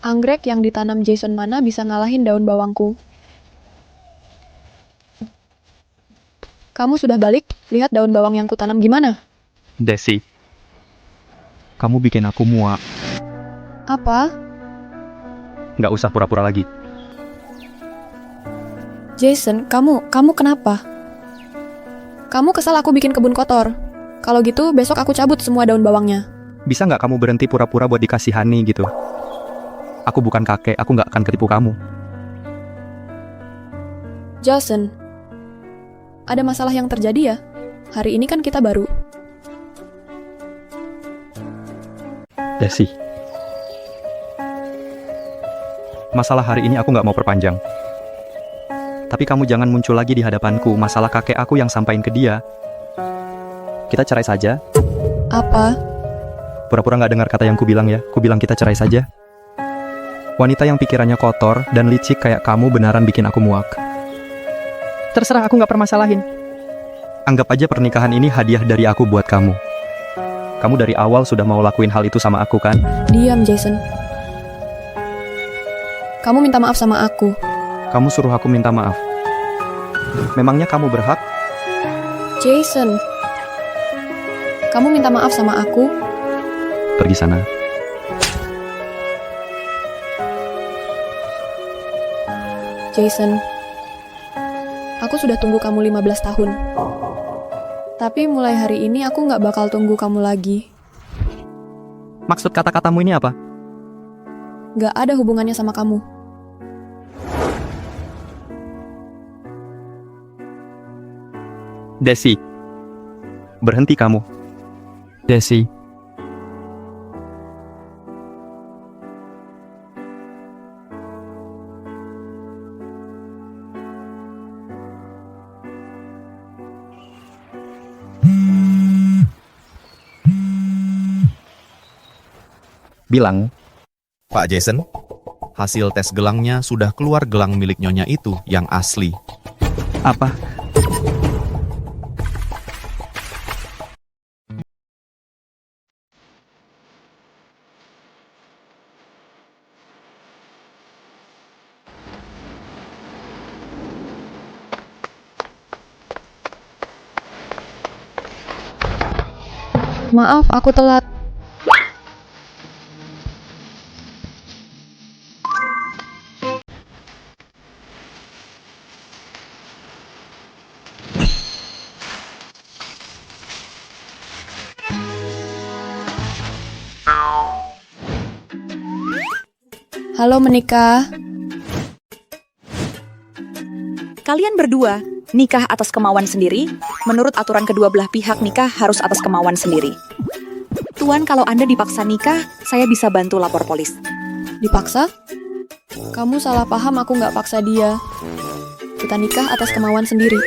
Anggrek yang ditanam Jason mana bisa ngalahin daun bawangku. Kamu sudah balik? Lihat daun bawang yang kutanam gimana? Desi, kamu bikin aku muak. Apa? Nggak usah pura-pura lagi. Jason, kamu kenapa? Kamu kesal aku bikin kebun kotor. Kalau gitu, besok aku cabut semua daun bawangnya. Bisa nggak kamu berhenti pura-pura buat dikasihani gitu? Aku bukan kakek, aku nggak akan ketipu kamu. Jason, ada masalah yang terjadi ya? Hari ini kan kita baru. Desi, masalah hari ini aku nggak mau perpanjang. Tapi kamu jangan muncul lagi di hadapanku masalah kakek aku yang sampaikan ke dia. Kita cerai saja. Apa? Pura-pura nggak dengar kata yang kubilang ya. Kubilang kita cerai saja. Wanita yang pikirannya kotor dan licik kayak kamu benaran bikin aku muak. Terserah, aku nggak permasalahin. Anggap aja pernikahan ini hadiah dari aku buat kamu. Kamu dari awal sudah mau lakuin hal itu sama aku kan? Diam, Jason. Kamu minta maaf sama aku. Kamu suruh aku minta maaf. Memangnya kamu berhak? Jason, kamu minta maaf sama aku? Pergi sana. Jason, aku sudah tunggu kamu 15 tahun. Tapi mulai hari ini aku nggak bakal tunggu kamu lagi. Maksud kata-katamu ini apa? Nggak ada hubungannya sama kamu. Desi, berhenti kamu. Desi. Bilang, Pak Jason, hasil tes gelangnya sudah keluar, gelang milik Nyonya itu yang asli. apa? Maaf, aku telat. Halo menikah. Kalian berdua nikah atas kemauan sendiri. Menurut aturan kedua belah pihak, nikah harus atas kemauan sendiri. Tuan, kalau Anda dipaksa nikah, saya bisa bantu lapor polis. Dipaksa? Kamu salah paham, aku nggak paksa dia. Kita nikah atas kemauan sendiri.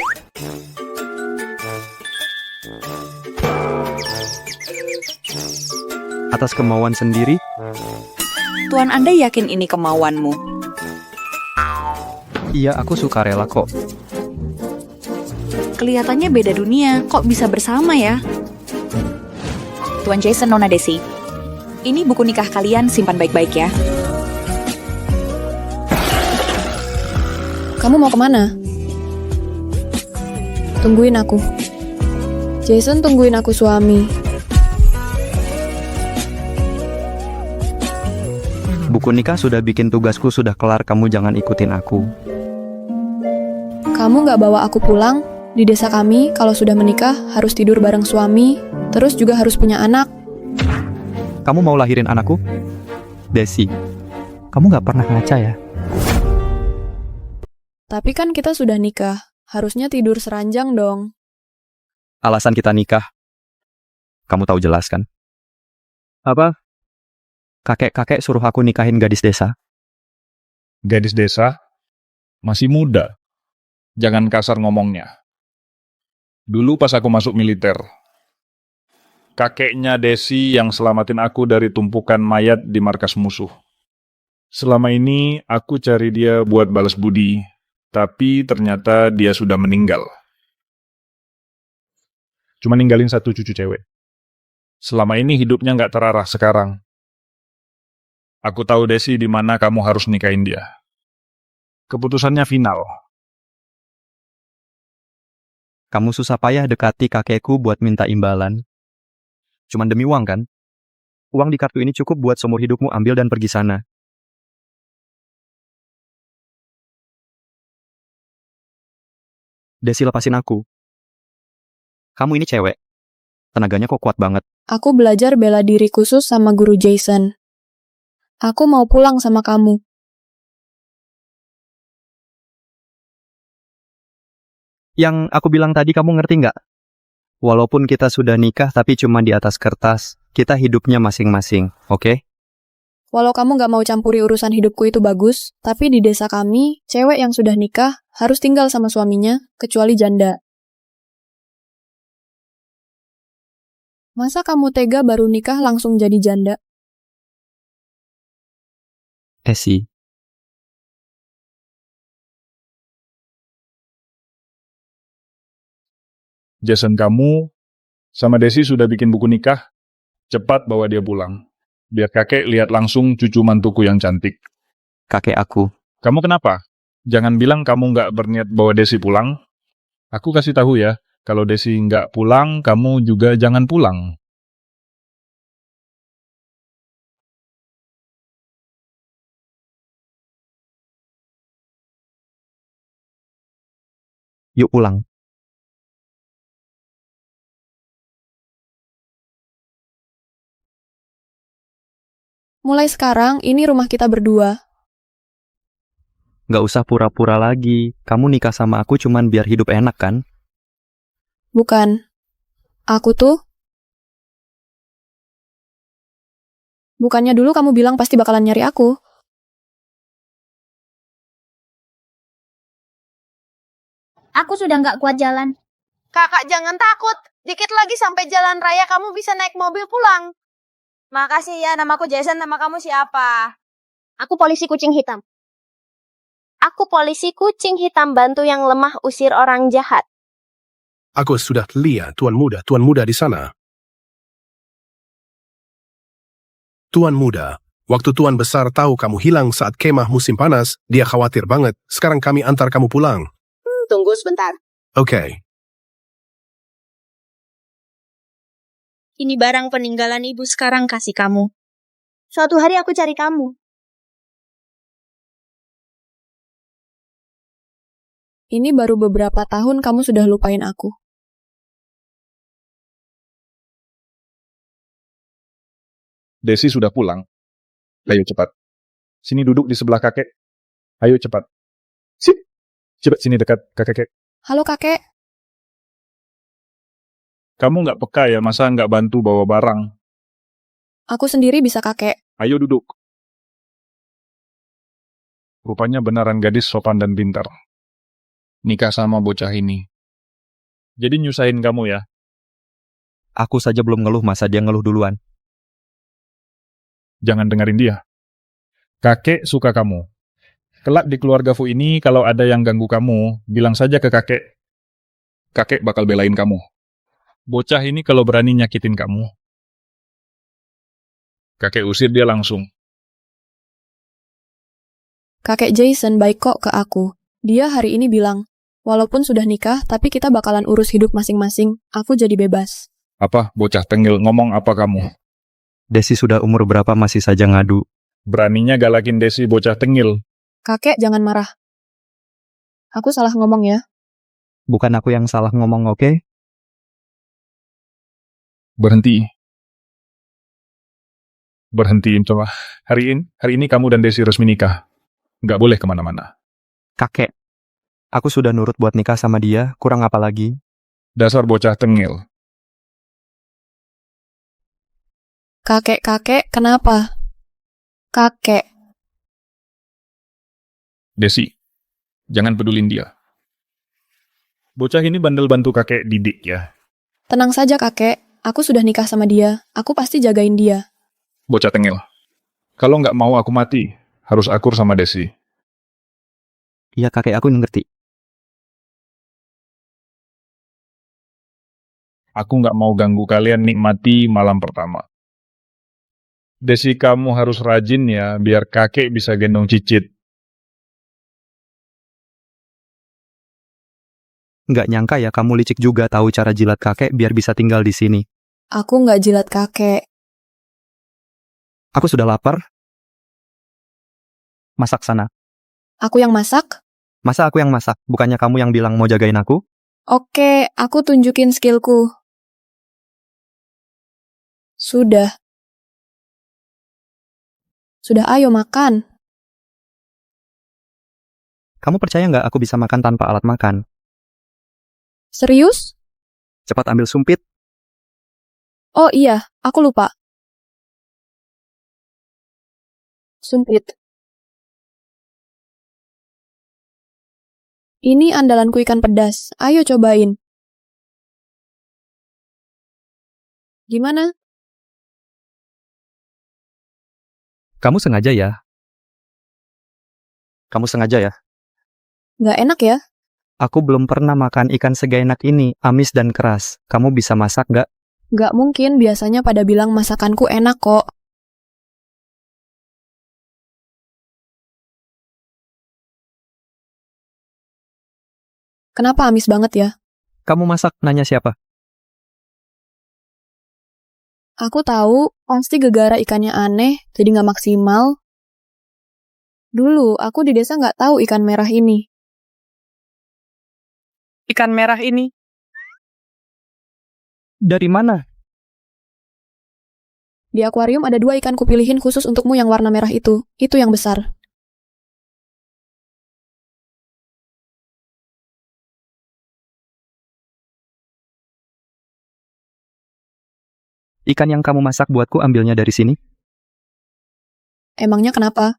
Atas kemauan sendiri? Tuan, Anda yakin ini kemauanmu? Iya, aku suka rela kok. Kelihatannya beda dunia, kok bisa bersama ya? Tuan Jason, Nona Desi, ini buku nikah kalian, simpan baik-baik ya. Kamu mau kemana? Tungguin aku. Jason, tungguin aku suami. Buku nikah sudah bikin tugasku sudah kelar, kamu jangan ikutin aku. Kamu nggak bawa aku pulang? Di desa kami, kalau sudah menikah, harus tidur bareng suami, terus juga harus punya anak. Kamu mau lahirin anakku? Desi, kamu nggak pernah ngaca ya? Tapi kan kita sudah nikah, harusnya tidur seranjang dong. Alasan kita nikah, kamu tahu jelas kan? Apa? Kakek-kakek suruh aku nikahin gadis desa. Gadis desa? Masih muda. Jangan kasar ngomongnya. Dulu pas aku masuk militer, kakeknya Desi yang selamatin aku dari tumpukan mayat di markas musuh. Selama ini aku cari dia buat balas budi, tapi ternyata dia sudah meninggal. Cuma ninggalin satu cucu cewek. Selama ini hidupnya nggak terarah sekarang. Aku tahu Desi di mana kamu harus nikahin dia. Keputusannya final. Kamu susah payah dekati kakekku buat minta imbalan. Cuman demi uang kan? Uang di kartu ini cukup buat seumur hidupmu ambil dan pergi sana. Desi, lepasin aku. Kamu ini cewek. Tenaganya kok kuat banget. Aku belajar bela diri khusus sama guru Jason. Aku mau pulang sama kamu. Yang aku bilang tadi kamu ngerti nggak? Walaupun kita sudah nikah tapi cuma di atas kertas, kita hidupnya masing-masing, oke? Walau kamu gak mau campuri urusan hidupku itu bagus, tapi di desa kami, cewek yang sudah nikah harus tinggal sama suaminya, kecuali janda. Masa kamu tega baru nikah langsung jadi janda? Esi, Jason, kamu sama Desi sudah bikin buku nikah. Cepat bawa dia pulang. Biar kakek lihat langsung cucu mantuku yang cantik. kakek aku. Kamu kenapa? Jangan bilang kamu nggak berniat bawa Desi pulang. Aku kasih tahu ya, kalau Desi nggak pulang, kamu juga jangan pulang. Yuk pulang. Mulai sekarang, ini rumah kita berdua. Nggak usah pura-pura lagi. Kamu nikah sama aku cuman biar hidup enak kan? Bukan. Aku tuh... Bukannya dulu kamu bilang pasti bakalan nyari aku. Aku sudah nggak kuat jalan. Kakak jangan takut. Dikit lagi sampai jalan raya kamu bisa naik mobil pulang. Makasih ya, namaku Jason, nama kamu siapa? Aku polisi kucing hitam. Aku polisi kucing hitam bantu yang lemah usir orang jahat. Aku sudah lihat Tuan Muda di sana. Tuan Muda, waktu Tuan Besar tahu kamu hilang saat kemah musim panas, dia khawatir banget. Sekarang kami antar kamu pulang. Tunggu sebentar. Oke. Ini barang peninggalan ibu sekarang kasih kamu. Suatu hari aku cari kamu. Ini baru beberapa tahun kamu sudah lupain aku. Desi sudah pulang. Ayo cepat. Sini duduk di sebelah kakek. Ayo cepat. Sip. Cepat sini dekat kakek. Halo kakek, Kamu nggak peka ya, masa nggak bantu bawa barang? aku sendiri bisa kakek. Ayo duduk. Rupanya beneran gadis sopan dan pintar. Nikah sama bocah ini. Jadi nyusahin kamu ya? Aku saja belum ngeluh, masa dia ngeluh duluan. Jangan dengerin dia. Kakek suka kamu. Kelak di keluarga Fu ini, kalau ada yang ganggu kamu, bilang saja ke kakek. Kakek bakal belain kamu. Bocah ini kalau berani nyakitin kamu, kakek usir dia langsung. Kakek Jason baik kok ke aku. Dia hari ini bilang, walaupun sudah nikah, tapi kita bakalan urus hidup masing-masing. Aku jadi bebas. Apa, bocah tengil, ngomong apa kamu? Desi sudah umur berapa masih saja ngadu. Beraninya galakin Desi bocah tengil. Kakek jangan marah. Aku salah ngomong ya. Bukan aku yang salah ngomong, oke? Berhenti. Berhentiin coba. Hari ini kamu dan Desi resmi nikah. Nggak boleh kemana-mana. Kakek, aku sudah nurut buat nikah sama dia, kurang apa lagi? Dasar bocah tengil. Kakek, kenapa? Kakek, Desi, jangan pedulin dia. Bocah ini bandel bantu kakek didik ya. tenang saja kakek. Aku sudah nikah sama dia. Aku pasti jagain dia. Bocah tengil. Kalau nggak mau aku mati, harus akur sama Desi. Iya kakek, aku ngerti. Aku nggak mau ganggu kalian nikmati malam pertama. Desi, kamu harus rajin ya, biar kakek bisa gendong Cicit. Nggak nyangka ya kamu licik juga tahu cara jilat kakek biar bisa tinggal di sini. Aku nggak jilat kakek. Aku sudah lapar. Masak sana. Aku yang masak? Masa aku yang masak? Bukannya kamu yang bilang mau jagain aku? Oke, aku tunjukin skillku. Sudah. Sudah, ayo makan. Kamu percaya nggak aku bisa makan tanpa alat makan? Serius? Cepat ambil sumpit. Oh iya, aku lupa. Sumpit. Ini andalanku ikan pedas. Ayo cobain. Gimana? Kamu sengaja ya? Kamu sengaja ya? Nggak enak ya? Aku belum pernah makan ikan segainak ini, amis dan keras. Kamu bisa masak nggak? Nggak mungkin, biasanya pada bilang masakanku enak kok. Kenapa amis banget ya? Kamu masak, nanya siapa? Aku tahu, pasti gegara ikannya aneh, jadi nggak maksimal. Dulu, aku di desa nggak tahu ikan merah ini. Ikan merah ini. Dari mana? Di akuarium ada 2 ikan kupilihin khusus untukmu yang warna merah itu. Itu yang besar. Ikan yang kamu masak buatku ambilnya dari sini? Emangnya kenapa?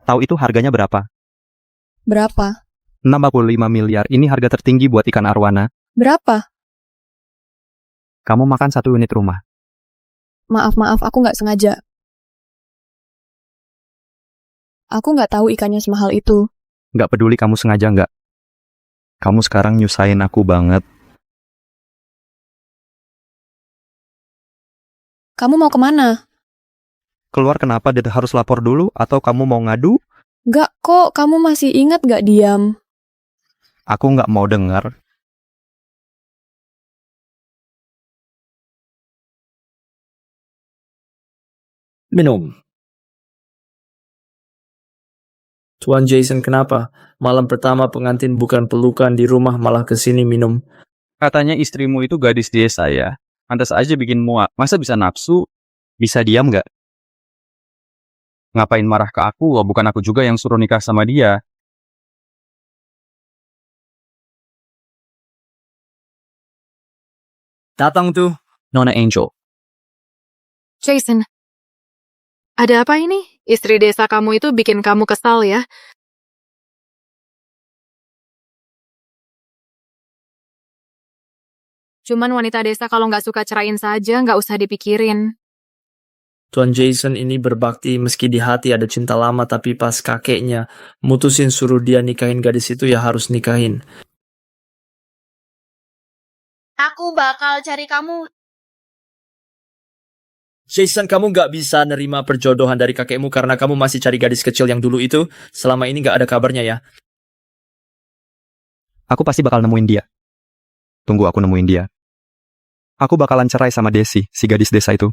Tahu itu harganya berapa? Berapa? 65 miliar, ini harga tertinggi buat ikan arwana. Berapa? Kamu makan 1 unit rumah. Maaf, aku nggak sengaja. Aku nggak tahu ikannya semahal itu. Nggak peduli kamu sengaja nggak. Kamu sekarang nyusahin aku banget. Kamu mau kemana? Keluar kenapa dia harus lapor dulu? Atau kamu mau ngadu? Nggak kok, kamu masih ingat nggak diam? Aku nggak mau dengar. Minum. Tuan Jason, kenapa? Malam pertama pengantin bukan pelukan di rumah, malah kesini minum. Katanya istrimu itu gadis desa ya. Pantas aja bikin muak. Masa bisa nafsu? Bisa diam nggak? Ngapain marah ke aku? Bukan aku juga yang suruh nikah sama dia. Datang tuh, Nona Angel. Jason, ada apa ini? Istri desa kamu itu bikin kamu kesal ya? Cuman wanita desa kalau nggak suka ceraiin saja, nggak usah dipikirin. Tuan Jason ini berbakti meski di hati ada cinta lama, tapi pas kakeknya mutusin suruh dia nikahin gadis itu, ya harus nikahin. Aku bakal cari kamu. Jason, kamu nggak bisa nerima perjodohan dari kakekmu karena kamu masih cari gadis kecil yang dulu itu. Selama ini nggak ada kabarnya ya. Aku pasti bakal nemuin dia. Tunggu aku nemuin dia. Aku bakalan cerai sama Desi, si gadis desa itu.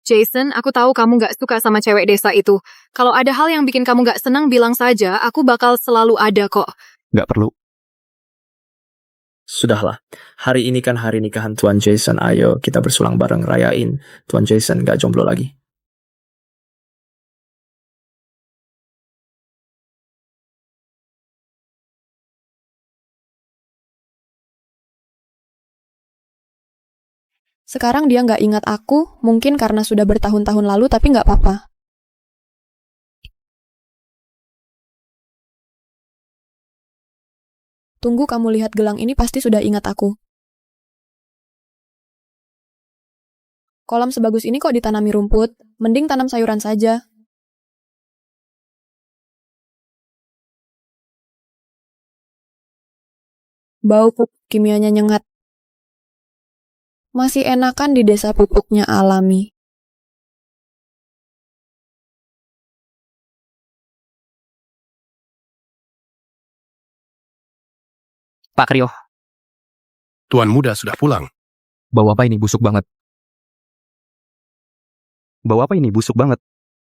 Jason, aku tahu kamu nggak suka sama cewek desa itu. Kalau ada hal yang bikin kamu nggak senang, bilang saja. Aku bakal selalu ada kok. Nggak perlu. Sudahlah, hari ini kan hari nikahan Tuan Jason. Ayo kita bersulang bareng rayain. Tuan Jason nggak jomblo lagi. Sekarang dia nggak ingat aku, mungkin karena sudah bertahun-tahun lalu, tapi nggak apa-apa. Tunggu kamu lihat gelang ini pasti sudah ingat aku. Kolam sebagus ini kok ditanami rumput, mending tanam sayuran saja. Bau pupuk kimianya nyengat. Masih enakan di desa pupuknya alami. Pak Rio, Tuan muda sudah pulang. bau apa ini busuk banget? Bau apa ini busuk banget?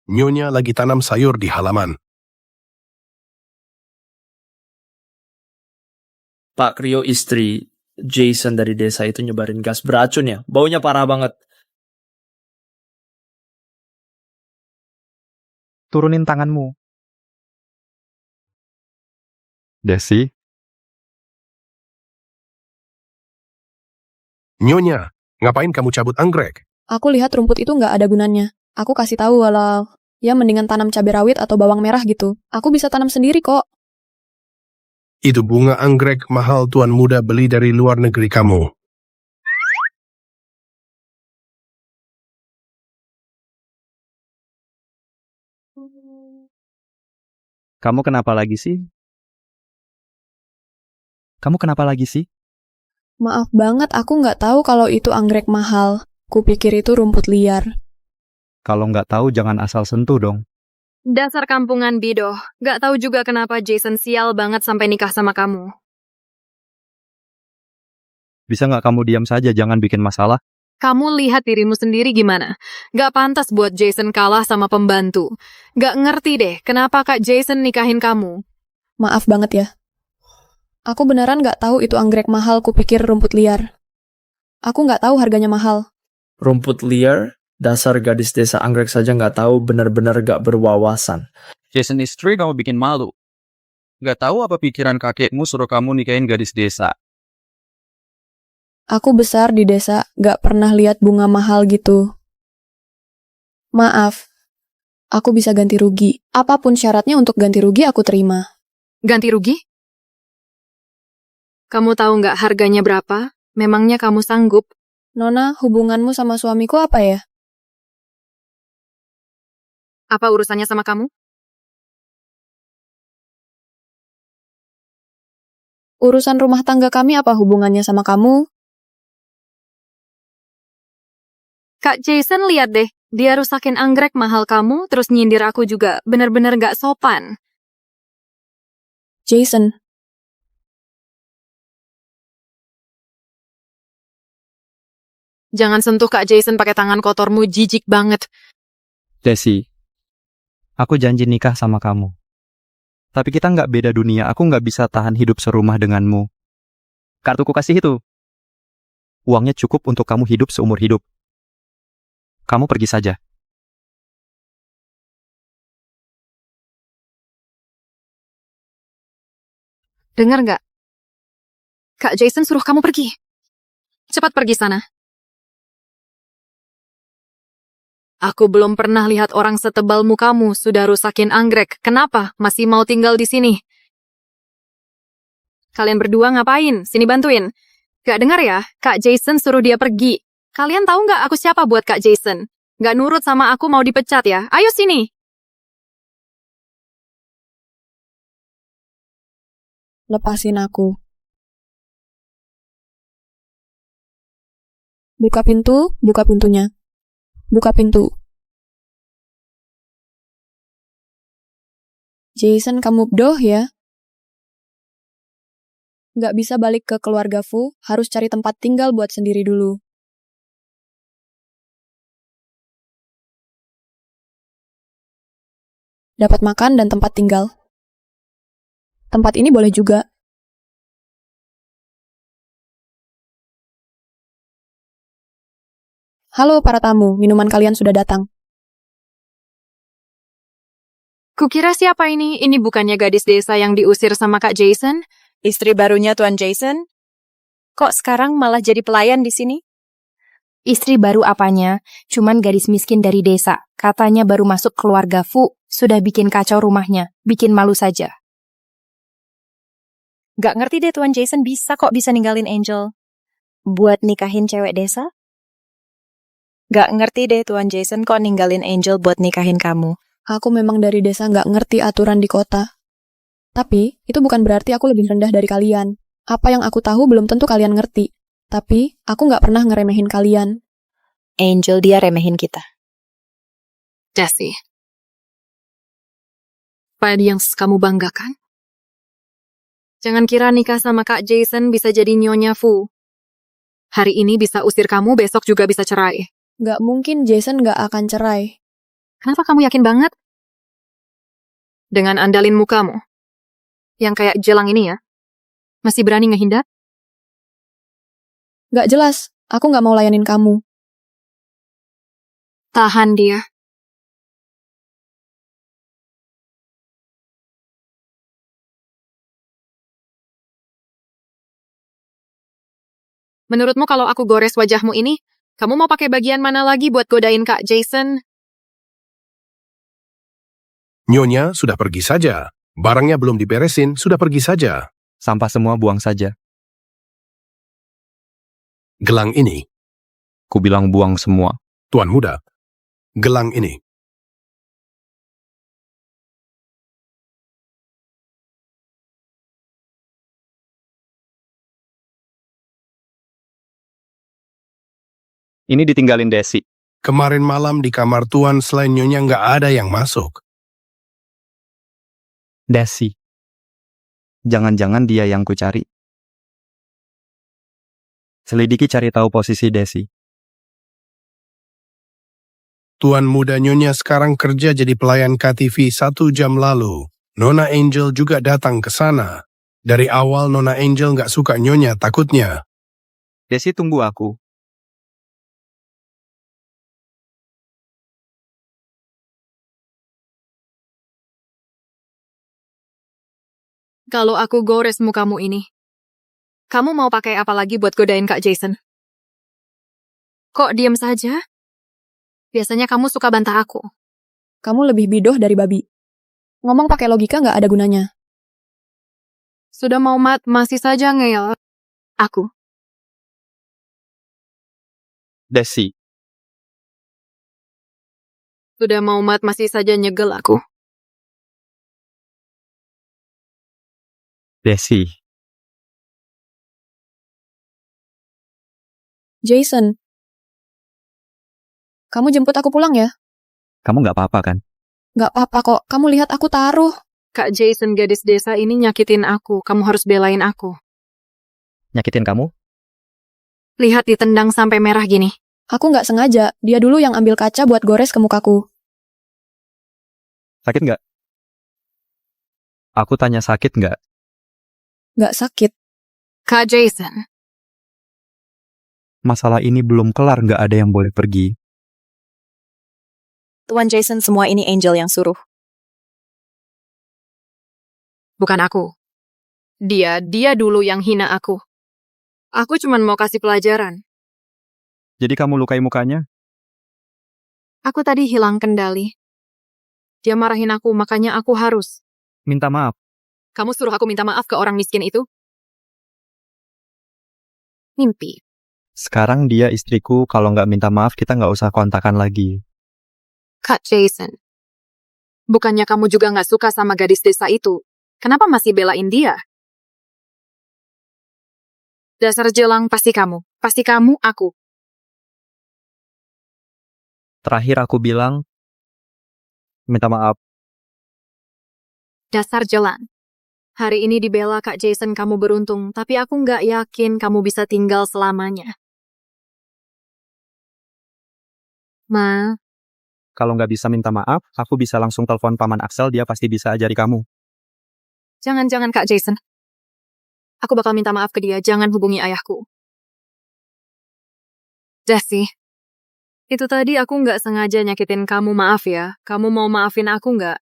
Nyonya lagi tanam sayur di halaman. Pak Rio istri Jason dari desa itu nyebarin gas beracun ya. Baunya parah banget. Turunin tanganmu. Desi, Nyonya, ngapain kamu cabut anggrek? Aku lihat rumput itu nggak ada gunanya. Aku kasih tahu walau ya mendingan tanam cabai rawit atau bawang merah gitu. Aku bisa tanam sendiri kok. Itu bunga anggrek mahal tuan muda beli dari luar negeri kamu. Kamu kenapa lagi sih? kamu kenapa lagi sih? Maaf banget, aku nggak tahu kalau itu anggrek mahal. Kupikir itu rumput liar. Kalau nggak tahu jangan asal sentuh dong. Dasar kampungan bidoh. Gak tahu juga kenapa Jason sial banget sampai nikah sama kamu. Bisa nggak kamu diam saja, jangan bikin masalah? Kamu lihat dirimu sendiri gimana? Gak pantas buat Jason kalah sama pembantu. Gak ngerti deh, kenapa Kak Jason nikahin kamu? Maaf banget ya. Aku beneran nggak tahu itu anggrek mahal, kupikir rumput liar. Aku nggak tahu harganya mahal. Rumput liar? Dasar gadis desa anggrek saja nggak tahu, benar-benar gak berwawasan. Jason istri kamu bikin malu. Nggak tahu apa pikiran kakekmu suruh kamu nikahin gadis desa. Aku besar di desa, nggak pernah lihat bunga mahal gitu. Maaf, aku bisa ganti rugi. Apapun syaratnya untuk ganti rugi aku terima. Ganti rugi? Kamu tahu nggak harganya berapa? Memangnya kamu sanggup? Nona, hubunganmu sama suamiku apa ya? Apa urusannya sama kamu? Urusan rumah tangga kami apa hubungannya sama kamu? Kak Jason lihat deh, dia rusakin anggrek mahal kamu, terus nyindir aku juga. Bener-bener gak sopan. Jason, Jangan sentuh Kak Jason pakai tangan kotormu, jijik banget. Desi, aku janji nikah sama kamu. Tapi kita nggak beda dunia, aku nggak bisa tahan hidup serumah denganmu. Kartuku kasih itu. Uangnya cukup untuk kamu hidup seumur hidup. Kamu pergi saja. Dengar nggak? Kak Jason suruh kamu pergi. Cepat pergi sana. Aku belum pernah lihat orang setebal mukamu sudah rusakin anggrek. Kenapa? Masih mau tinggal di sini? Kalian berdua ngapain? Sini bantuin. Gak dengar ya? Kak Jason suruh dia pergi. Kalian tahu nggak aku siapa buat Kak Jason? Gak nurut sama aku mau dipecat ya? Ayo sini. lepasin aku. Buka pintu, buka pintunya. Buka pintu. Jason, kamu bodoh ya? Nggak bisa balik ke keluarga Fu, harus cari tempat tinggal buat sendiri dulu. Dapat makan dan tempat tinggal. Tempat ini boleh juga. Halo para tamu, minuman kalian sudah datang. Kukira siapa ini? Ini bukannya gadis desa yang diusir sama Kak Jason? Istri barunya Tuan Jason? Kok sekarang malah jadi pelayan di sini? Istri baru apanya? Cuman gadis miskin dari desa. Katanya baru masuk keluarga Fu. Sudah bikin kacau rumahnya. Bikin malu saja. Gak ngerti deh Tuan Jason bisa ninggalin Angel. Buat nikahin cewek desa? Gak ngerti deh Tuan Jason kok ninggalin Angel buat nikahin kamu. Aku memang dari desa nggak ngerti aturan di kota. Tapi, itu bukan berarti aku lebih rendah dari kalian. Apa yang aku tahu belum tentu kalian ngerti. Tapi, aku nggak pernah ngeremehin kalian. Angel, dia remehin kita. Desi. Apa yang kamu banggakan? Jangan kira nikah sama Kak Jason bisa jadi Nyonya Fu. Hari ini bisa usir kamu, besok juga bisa cerai. Nggak mungkin Jason nggak akan cerai. Kenapa kamu yakin banget? Dengan andalin mukamu. Yang kayak jelang ini ya. Masih berani ngehindar? Nggak jelas, aku nggak mau layanin kamu. Tahan dia. Menurutmu kalau aku gores wajahmu ini, kamu mau pakai bagian mana lagi buat godain Kak Jason? Nyonya sudah pergi saja. Barangnya belum diberesin, sudah pergi saja. Sampah semua buang saja. Gelang ini, Ku bilang buang semua. Tuan Muda. Gelang ini. Ini ditinggalin Desi. Kemarin malam di kamar Tuan selain Nyonya nggak ada yang masuk. Desi. Jangan-jangan dia yang ku cari. Selidiki cari tahu posisi Desi. Tuan Muda Nyonya sekarang kerja jadi pelayan KTV 1 jam lalu. Nona Angel juga datang ke sana. Dari awal Nona Angel nggak suka Nyonya takutnya. Desi tunggu aku. Kalau aku gores mukamu ini, kamu mau pakai apa lagi buat godain Kak Jason? Kok diam saja? Biasanya kamu suka bantah aku. Kamu lebih bidoh dari babi. Ngomong pakai logika nggak ada gunanya. Sudah mau masih saja ngeyel. Aku. Desi. Sudah mau masih saja nyegel aku. Desi. Jason. Kamu jemput aku pulang ya? Kamu nggak apa-apa kan? Nggak apa-apa kok, kamu lihat aku taruh. Kak Jason gadis desa ini nyakitin aku. Kamu harus belain aku. Nyakitin kamu? Lihat ditendang sampai merah gini. Aku nggak sengaja, dia dulu yang ambil kaca buat gores ke mukaku. Sakit nggak? Aku tanya sakit nggak? Nggak sakit. Kak Jason. Masalah ini belum kelar, nggak ada yang boleh pergi. Tuan Jason, semua ini Angel yang suruh. Bukan aku. Dia dulu yang hina aku. Aku cuma mau kasih pelajaran. Jadi kamu lukai mukanya? Aku tadi hilang kendali. Dia marahin aku, makanya aku harus. Minta maaf. Kamu suruh aku minta maaf ke orang miskin itu? Mimpi. Sekarang dia istriku, kalau nggak minta maaf kita nggak usah kontakan lagi. Kak Jason. Bukannya kamu juga nggak suka sama gadis desa itu? Kenapa masih belain dia? Dasar jelang pasti kamu. Pasti kamu, aku. Terakhir aku bilang, minta maaf. Dasar jelang. Hari ini dibela Kak Jason kamu beruntung, tapi aku nggak yakin kamu bisa tinggal selamanya. Ma, Kalau nggak bisa minta maaf, aku bisa langsung telepon Paman Axel, dia pasti bisa ajari kamu. jangan Kak Jason. Aku bakal minta maaf ke dia, jangan hubungi ayahku. Desi, itu tadi aku nggak sengaja nyakitin kamu, maaf ya. Kamu mau maafin aku nggak?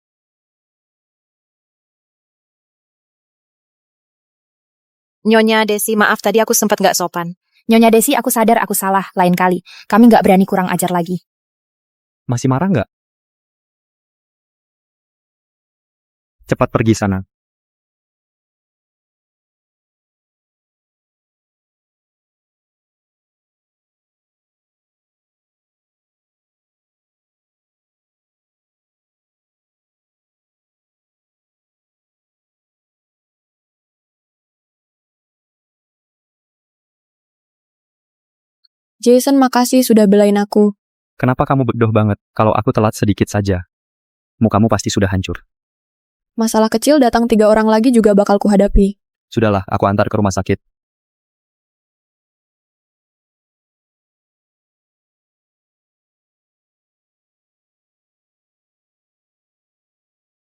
Nyonya Desi, maaf tadi aku sempat nggak sopan. Nyonya Desi, aku sadar aku salah, lain kali. Kami nggak berani kurang ajar lagi. Masih marah nggak? Cepat pergi sana. Jason, makasih sudah belain aku. Kenapa kamu bodoh banget? Kalau aku telat sedikit saja, mukamu pasti sudah hancur. Masalah kecil datang 3 orang lagi juga bakal kuhadapi. Sudahlah, aku antar ke rumah sakit.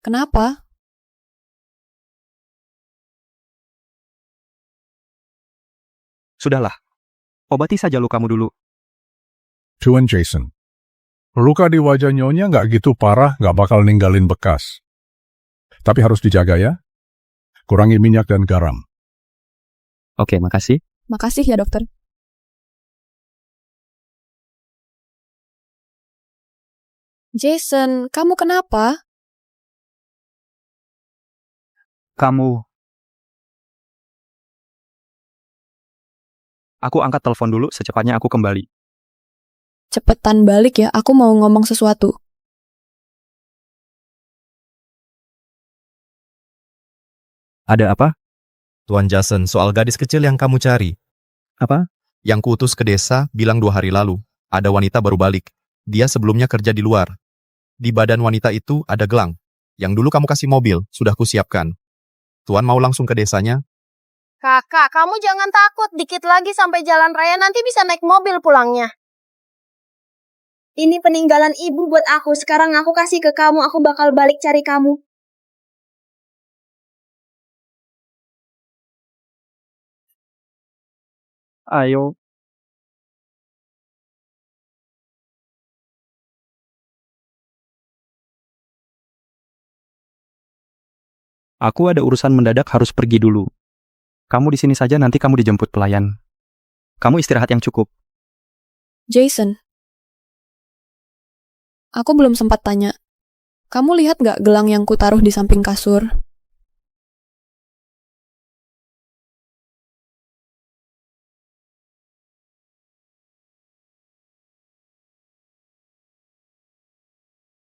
Kenapa? Sudahlah, obati saja lukamu dulu. Tuan Jason, luka di wajah Nyonya nggak gitu parah, nggak bakal ninggalin bekas. Tapi harus dijaga ya. Kurangi minyak dan garam. Oke, makasih. Makasih ya, dokter. Jason, kamu kenapa? Kamu... Aku angkat telepon dulu, secepatnya aku kembali. Cepetan balik ya, aku mau ngomong sesuatu. Ada apa? Tuan Jason, soal gadis kecil yang kamu cari. Apa? Yang kuutus ke desa, bilang 2 hari lalu. Ada wanita baru balik. Dia sebelumnya kerja di luar. Di badan wanita itu ada gelang. Yang dulu kamu kasih mobil, sudah kusiapkan. Tuan mau langsung ke desanya? Kakak, kamu jangan takut. Dikit lagi sampai jalan raya nanti bisa naik mobil pulangnya. Ini peninggalan ibu buat aku. Sekarang aku kasih ke kamu. Aku bakal balik cari kamu. Ayo. Aku ada urusan mendadak harus pergi dulu. Kamu di sini saja, nanti kamu dijemput pelayan. Kamu istirahat yang cukup. Jason, aku belum sempat tanya. Kamu lihat nggak gelang yang kutaruh di samping kasur?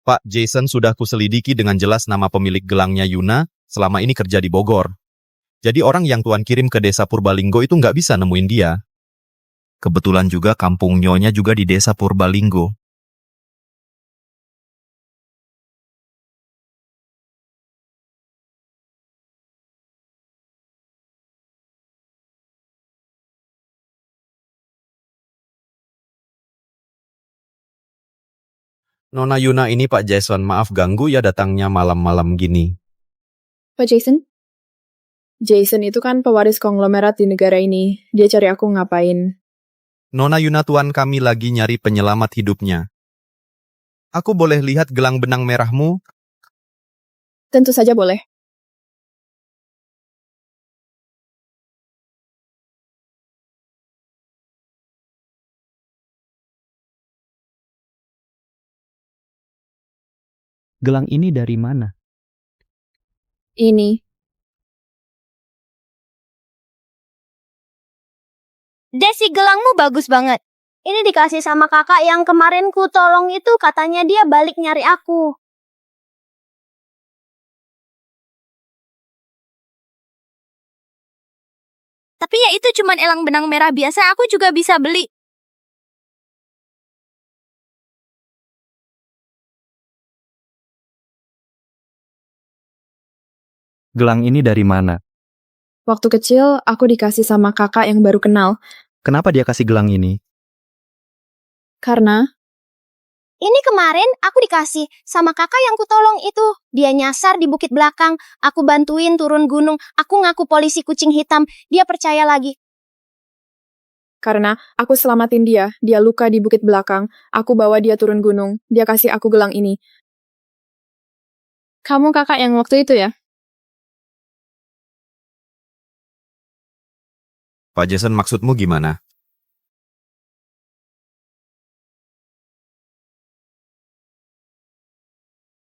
Pak Jason sudah kuselidiki dengan jelas nama pemilik gelangnya Yuna, selama ini kerja di Bogor. Jadi orang yang Tuan kirim ke desa Purbalinggo itu nggak bisa nemuin dia. Kebetulan juga kampung Nyonya juga di desa Purbalinggo. Nona Yuna ini Pak Jason, maaf ganggu ya datangnya malam-malam gini. Pak Jason? Jason itu kan pewaris konglomerat di negara ini. Dia cari aku ngapain? Nona Yuna, tuan kami lagi nyari penyelamat hidupnya. Aku boleh lihat gelang benang merahmu? Tentu saja boleh. Gelang ini dari mana? Ini. Desi, gelangmu bagus banget. Ini dikasih sama kakak yang kemarin ku tolong itu, katanya dia balik nyari aku. Tapi ya itu cuman elang benang merah biasa, aku juga bisa beli. Gelang ini dari mana? Waktu kecil, aku dikasih sama kakak yang baru kenal. Kenapa dia kasih gelang ini? Karena Ini kemarin aku dikasih sama kakak yang kutolong itu. Dia nyasar di bukit belakang. Aku bantuin turun gunung. Aku ngaku polisi kucing hitam. Dia percaya lagi. Karena aku selamatin dia. Dia luka di bukit belakang. Aku bawa dia turun gunung. Dia kasih aku gelang ini. Kamu kakak yang waktu itu ya? Pak Jason, maksudmu gimana?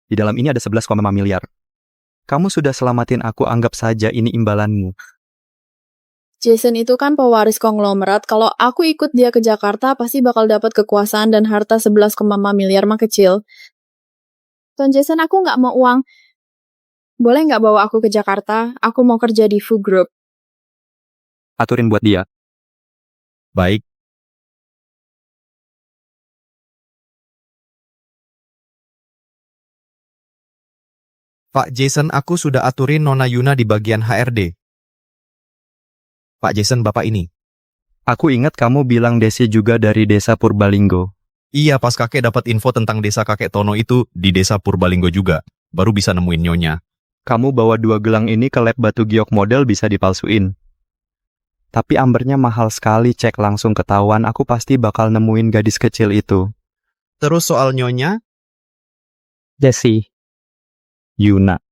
Di dalam ini ada 11,5 miliar. Kamu sudah selamatin aku, anggap saja ini imbalanmu. Jason itu kan pewaris konglomerat. Kalau aku ikut dia ke Jakarta, pasti bakal dapat kekuasaan dan harta 11,5 miliar mah kecil. Tuan Jason, aku nggak mau uang. Boleh nggak bawa aku ke Jakarta? Aku mau kerja di Fu Group. Aturin buat dia. Baik, Pak Jason, aku sudah aturin Nona Yuna di bagian HRD. Pak Jason, Bapak ini. Aku ingat kamu bilang Desi juga dari desa Purbalinggo. Iya, pas kakek dapat info tentang desa kakek Tono itu di desa Purbalinggo juga. Baru bisa nemuin Nyonya. Kamu bawa 2 gelang ini ke lab batu giok model bisa dipalsuin. Tapi ambernya mahal sekali, cek langsung ketahuan, aku pasti bakal nemuin gadis kecil itu. Terus soal Nyonya, Desi. Yuna.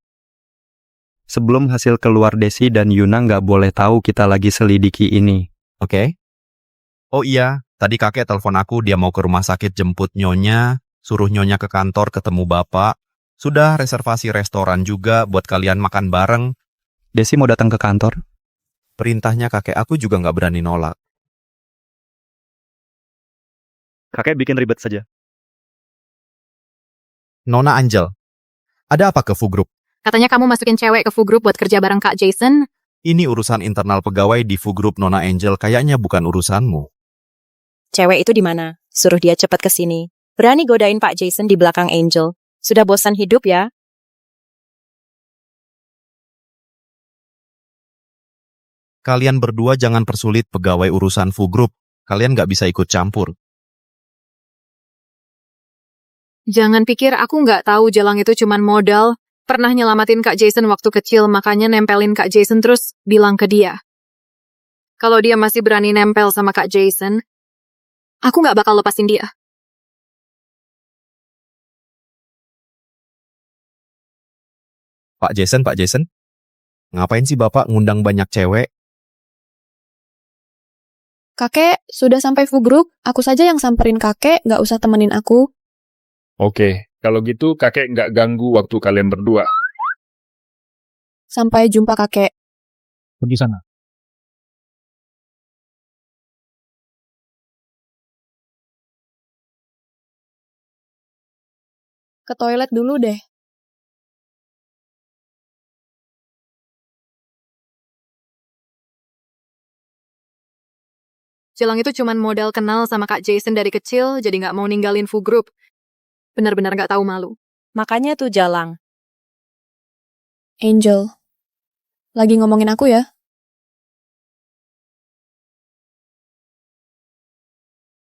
Sebelum hasil keluar Desi dan Yuna nggak boleh tahu kita lagi selidiki ini. oke? Oh iya, tadi kakek telepon aku, dia mau ke rumah sakit jemput Nyonya, suruh Nyonya ke kantor ketemu Bapak. Sudah reservasi restoran juga buat kalian makan bareng. Desi mau datang ke kantor? Perintahnya kakek aku juga nggak berani nolak. Kakek bikin ribet saja. Nona Angel, ada apa ke Fu Group? Katanya kamu masukin cewek ke Fu Group buat kerja bareng Kak Jason. Ini urusan internal pegawai di Fu Group, Nona Angel, kayaknya bukan urusanmu. Cewek itu di mana? Suruh dia cepat ke sini. Berani godain Pak Jason di belakang Angel. Sudah bosan hidup ya? Kalian berdua jangan persulit pegawai urusan Fu Group. Kalian nggak bisa ikut campur. Jangan pikir aku nggak tahu Jalang itu cuman modal. Pernah nyelamatin Kak Jason waktu kecil, makanya nempelin Kak Jason terus bilang ke dia. Kalau dia masih berani nempel sama Kak Jason, aku nggak bakal lepasin dia. Pak Jason, ngapain sih Bapak ngundang banyak cewek? Kakek, sudah sampai Fu Group, aku saja yang samperin kakek, nggak usah temenin aku. Oke, kalau gitu kakek nggak ganggu waktu kalian berdua. Sampai jumpa kakek. Pergi sana. Ke toilet dulu deh. Jalang itu cuman modal kenal sama Kak Jason dari kecil, jadi nggak mau ninggalin Fu Group. Benar-benar nggak tahu malu. Makanya tuh Jalang. Angel. Lagi ngomongin aku ya?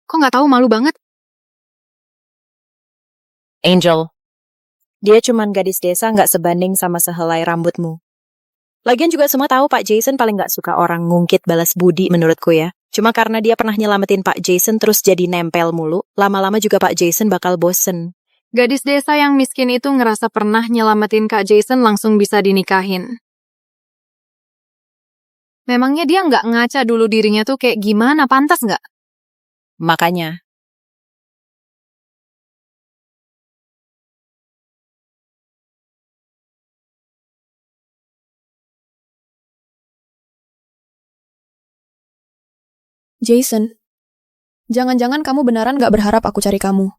Kok nggak tahu malu banget? Angel. Dia cuman gadis desa nggak sebanding sama sehelai rambutmu. Lagian juga semua tahu Pak Jason paling nggak suka orang ngungkit balas budi menurutku ya. Cuma karena dia pernah nyelamatin Pak Jason terus jadi nempel mulu, lama-lama juga Pak Jason bakal bosen. Gadis desa yang miskin itu ngerasa pernah nyelamatin Kak Jason langsung bisa dinikahin. Memangnya dia nggak ngaca dulu dirinya tuh kayak gimana, pantas nggak? Makanya. Jason. Jangan-jangan kamu beneran nggak berharap aku cari kamu.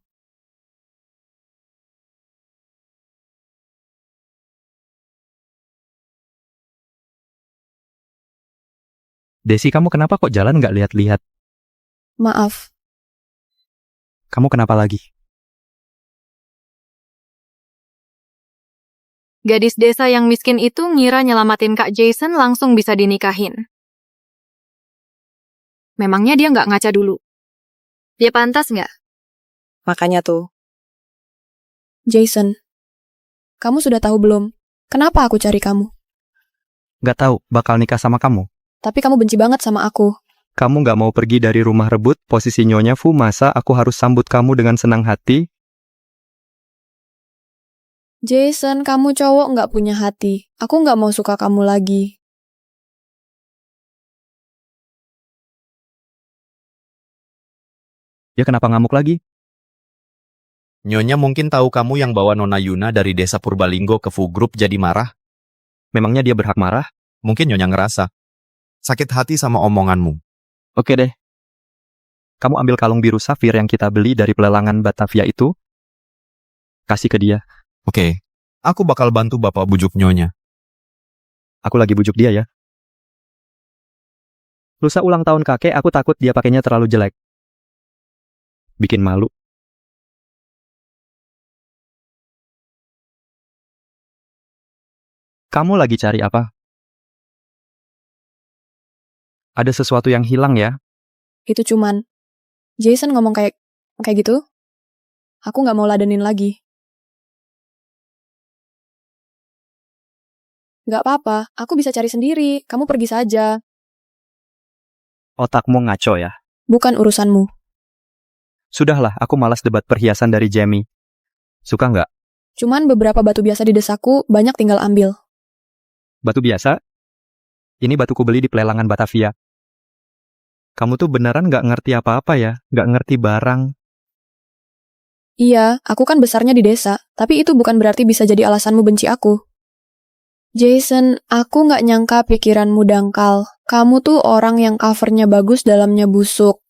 Desi, kamu kenapa kok jalan nggak lihat-lihat? Maaf. Kamu kenapa lagi? Gadis desa yang miskin itu ngira nyelamatin Kak Jason langsung bisa dinikahin. Memangnya dia nggak ngaca dulu? Dia pantas nggak? Makanya tuh. Jason. Kamu sudah tahu belum? Kenapa aku cari kamu? Nggak tahu, bakal nikah sama kamu. Tapi kamu benci banget sama aku. Kamu nggak mau pergi dari rumah rebut, posisi Nyonya Fu, masa aku harus sambut kamu dengan senang hati? Jason, kamu cowok nggak punya hati. Aku nggak mau suka kamu lagi. Ya kenapa ngamuk lagi? Nyonya mungkin tahu kamu yang bawa Nona Yuna dari desa Purbalinggo ke Fu Group jadi marah. Memangnya dia berhak marah? Mungkin Nyonya ngerasa sakit hati sama omonganmu. Oke deh. Kamu ambil kalung biru safir yang kita beli dari pelelangan Batavia itu. Kasih ke dia. Oke, aku bakal bantu Bapak bujuk Nyonya. Aku lagi bujuk dia ya. Lusa ulang tahun kakek, aku takut dia pakainya terlalu jelek. Bikin malu. Kamu lagi cari apa? Ada sesuatu yang hilang ya? Itu cuman, Jason ngomong kayak gitu, aku nggak mau ladenin lagi. Nggak apa-apa, aku bisa cari sendiri, kamu pergi saja. Otakmu ngaco ya? Bukan urusanmu. Sudahlah, aku malas debat perhiasan dari Jamie. Suka nggak? Cuman beberapa batu biasa di desaku, banyak tinggal ambil. Batu biasa? Ini batuku beli di pelelangan Batavia. Kamu tuh beneran nggak ngerti apa-apa ya? Nggak ngerti barang. Iya, aku kan besarnya di desa, tapi itu bukan berarti bisa jadi alasanmu benci aku. Jason, aku nggak nyangka pikiranmu dangkal. Kamu tuh orang yang covernya bagus, dalamnya busuk.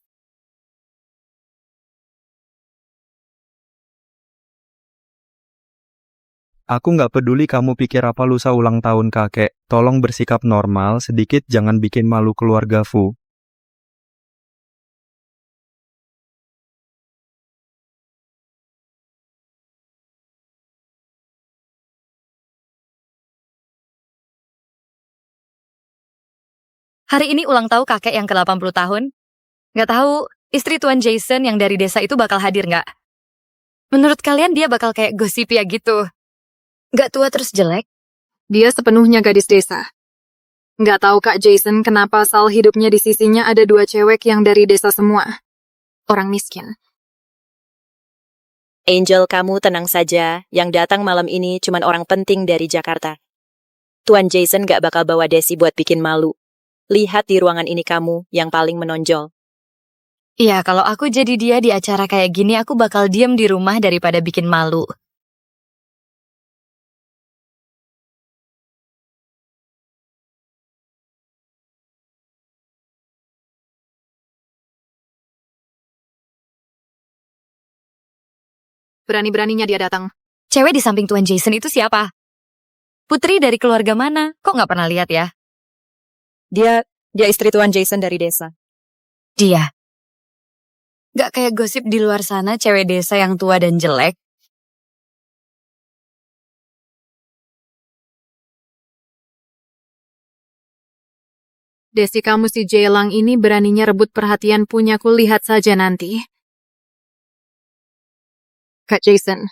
Aku nggak peduli kamu pikir apa lusa ulang tahun kakek. Tolong bersikap normal, sedikit jangan bikin malu keluarga Fu. Hari ini ulang tahun kakek yang ke-80 tahun. Nggak tahu, istri Tuan Jason yang dari desa itu bakal hadir nggak? Menurut kalian dia bakal kayak gosip ya gitu? Nggak tua terus jelek? Dia sepenuhnya gadis desa. Nggak tahu Kak Jason kenapa asal hidupnya di sisinya ada 2 cewek yang dari desa semua. Orang miskin. Angel, kamu tenang saja. Yang datang malam ini cuman orang penting dari Jakarta. Tuan Jason gak bakal bawa Desi buat bikin malu. Lihat di ruangan ini kamu yang paling menonjol. Iya, kalau aku jadi dia di acara kayak gini, aku bakal diam di rumah daripada bikin malu. Berani-beraninya dia datang. Cewek di samping Tuan Jason itu siapa? Putri dari keluarga mana? Kok nggak pernah lihat ya? Dia istri Tuan Jason dari desa. Dia. Nggak kayak gosip di luar sana cewek desa yang tua dan jelek. Desi kamu si Jelang ini beraninya rebut perhatian punyaku, lihat saja nanti. Kak Jason.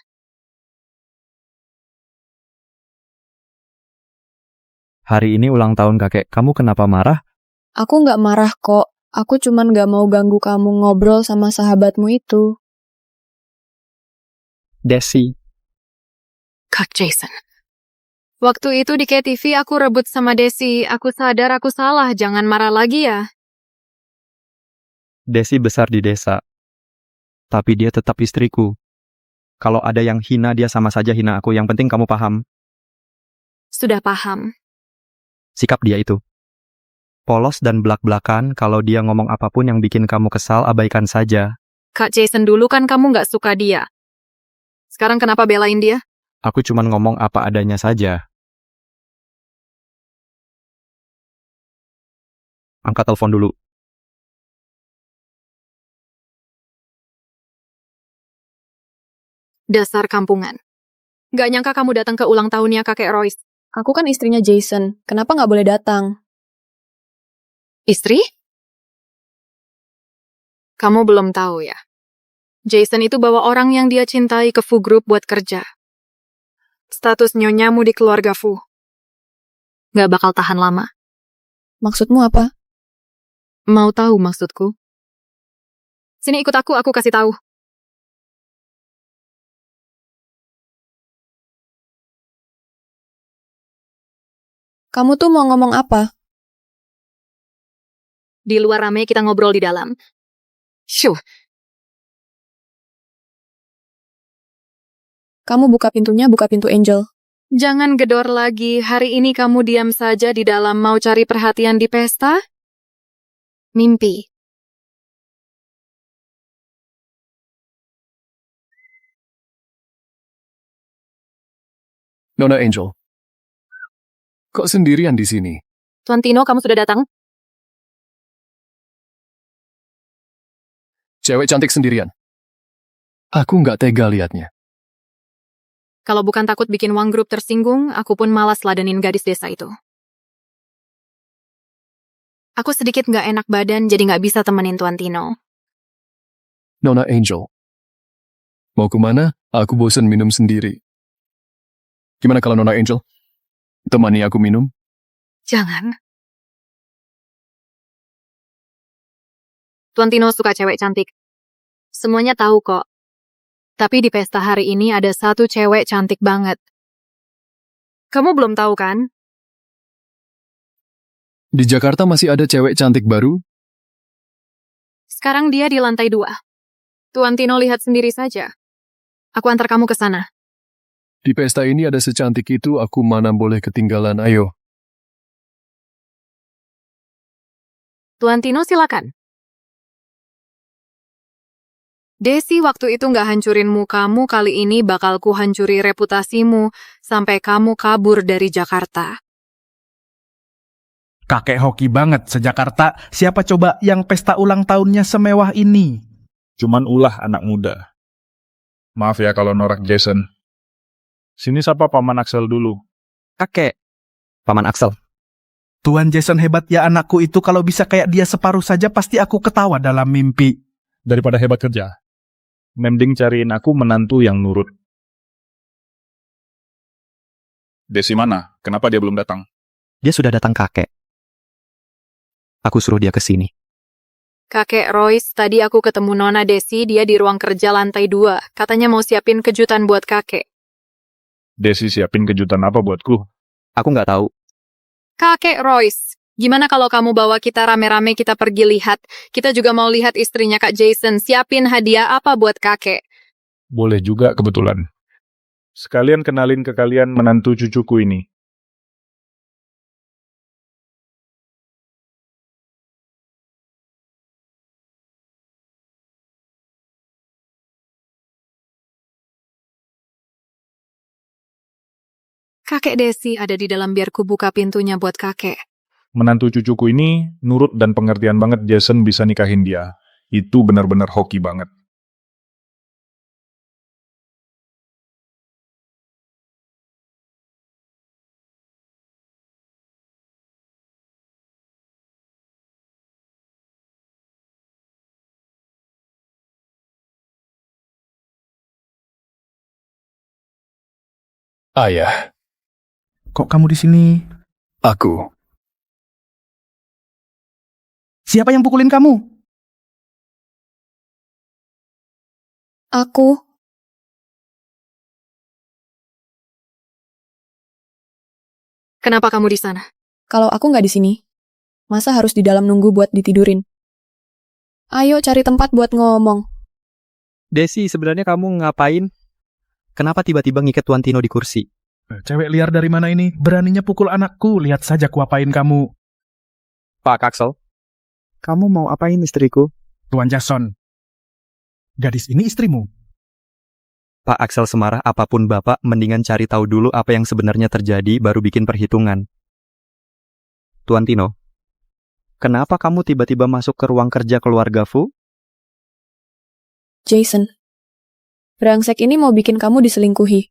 Hari ini ulang tahun kakek, kamu kenapa marah? Aku nggak marah kok, aku cuman nggak mau ganggu kamu ngobrol sama sahabatmu itu. Desi. Kak Jason. Waktu itu di KTV aku rebut sama Desi, aku sadar aku salah, jangan marah lagi ya. Desi besar di desa. Tapi dia tetap istriku. Kalau ada yang hina dia sama saja hina aku, yang penting kamu paham. Sudah paham. Sikap dia itu. Polos dan belak-belakan, kalau dia ngomong apapun yang bikin kamu kesal, abaikan saja. Kak Jason, dulu kan kamu nggak suka dia. Sekarang kenapa belain dia? Aku cuman ngomong apa adanya saja. Angkat telepon dulu. Dasar kampungan. Nggak nyangka kamu datang ke ulang tahunnya kakek Royce. Aku kan istrinya Jason, kenapa nggak boleh datang? Istri? Kamu belum tahu ya. Jason itu bawa orang yang dia cintai ke Fu Group buat kerja. Status nyonyamu di keluarga Fu. Nggak bakal tahan lama. Maksudmu apa? Mau tahu maksudku? Sini ikut aku kasih tahu. Kamu tuh mau ngomong apa? Di luar rame, kita ngobrol di dalam. Syuh. Kamu buka pintunya, buka pintu Angel. Jangan gedor lagi, hari ini kamu diam saja di dalam, mau cari perhatian di pesta? Mimpi. Nona Angel. Kok sendirian di sini? Tuan Tino, kamu sudah datang? Cewek cantik sendirian. Aku nggak tega liatnya. Kalau bukan takut bikin Wang Group tersinggung, aku pun malas ladenin gadis desa itu. Aku sedikit nggak enak badan, jadi nggak bisa temenin Tuan Tino. Nona Angel. Mau kemana? Aku bosan minum sendiri. Gimana kalau Nona Angel? Temani aku minum? Jangan. Tuan Tino suka cewek cantik. Semuanya tahu kok. Tapi di pesta hari ini ada satu cewek cantik banget. Kamu belum tahu kan? Di Jakarta masih ada cewek cantik baru? Sekarang dia di lantai 2. Tuan Tino lihat sendiri saja. Aku antar kamu ke sana. Di pesta ini ada secantik itu, aku mana boleh ketinggalan, ayo. Tuan Tino silakan. Desi waktu itu nggak hancurin mukamu, kali ini bakal ku hancuri reputasimu sampai kamu kabur dari Jakarta. Kakek hoki banget se-Jakarta. Siapa coba yang pesta ulang tahunnya semewah ini? Cuman ulah anak muda. Maaf ya kalau norak Jason. Sini sapa Paman Axel dulu. Kakek. Paman Axel. Tuan Jason hebat ya anakku itu, kalau bisa kayak dia separuh saja pasti aku ketawa dalam mimpi. Daripada hebat kerja, mending cariin aku menantu yang nurut. Desi mana? Kenapa dia belum datang? Dia sudah datang, kakek. Aku suruh dia ke sini. Kakek Royce, tadi aku ketemu Nona Desi, dia di ruang kerja lantai 2. Katanya mau siapin kejutan buat kakek. Desi siapin kejutan apa buatku? Aku nggak tahu. Kakek Royce, gimana kalau kamu bawa kita rame-rame kita pergi lihat? Kita juga mau lihat istrinya Kak Jason. Siapin hadiah apa buat kakek? Boleh juga kebetulan. Sekalian kenalin ke kalian menantu cucuku ini. Kakek Desi ada di dalam, biar ku buka pintunya buat kakek. Menantu cucuku ini nurut dan pengertian banget, Jason bisa nikahin dia. Itu benar-benar hoki banget. Ayah. Kok kamu di sini? Aku. Siapa yang pukulin kamu? Aku. Kenapa kamu di sana? Kalau aku nggak di sini, masa harus di dalam nunggu buat ditidurin? Ayo cari tempat buat ngomong. Desi, sebenarnya kamu ngapain? Kenapa tiba-tiba ngikat Tuan Tino di kursi? Cewek liar dari mana ini? Beraninya pukul anakku. Lihat saja kuapain kamu. Pak Axel, kamu mau apain istriku? Tuan Jason, gadis ini istrimu. Pak Axel semarah apapun Bapak, mendingan cari tahu dulu apa yang sebenarnya terjadi, baru bikin perhitungan. Tuan Tino, kenapa kamu tiba-tiba masuk ke ruang kerja keluarga Fu? Jason, brengsek ini mau bikin kamu diselingkuhi.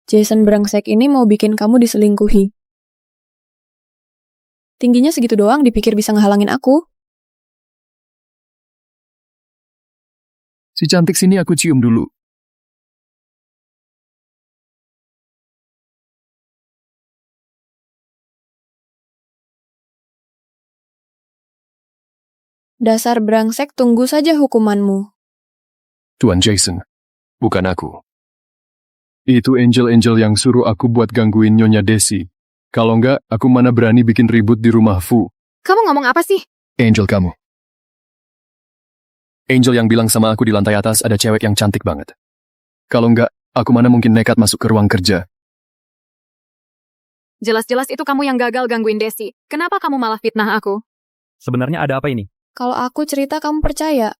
Jason brengsek ini mau bikin kamu diselingkuhi. Tingginya segitu doang dipikir bisa ngehalangin aku. Si cantik sini aku cium dulu. Dasar brengsek, tunggu saja hukumanmu. Tuan Jason, bukan aku. Itu Angel-Angel yang suruh aku buat gangguin Nyonya Desi. Kalau enggak, aku mana berani bikin ribut di rumah Fu. Kamu ngomong apa sih? Angel kamu. Angel yang bilang sama aku di lantai atas ada cewek yang cantik banget. Kalau enggak, aku mana mungkin nekat masuk ke ruang kerja. Jelas-jelas itu kamu yang gagal gangguin Desi. Kenapa kamu malah fitnah aku? Sebenarnya ada apa ini? Kalau aku cerita kamu percaya.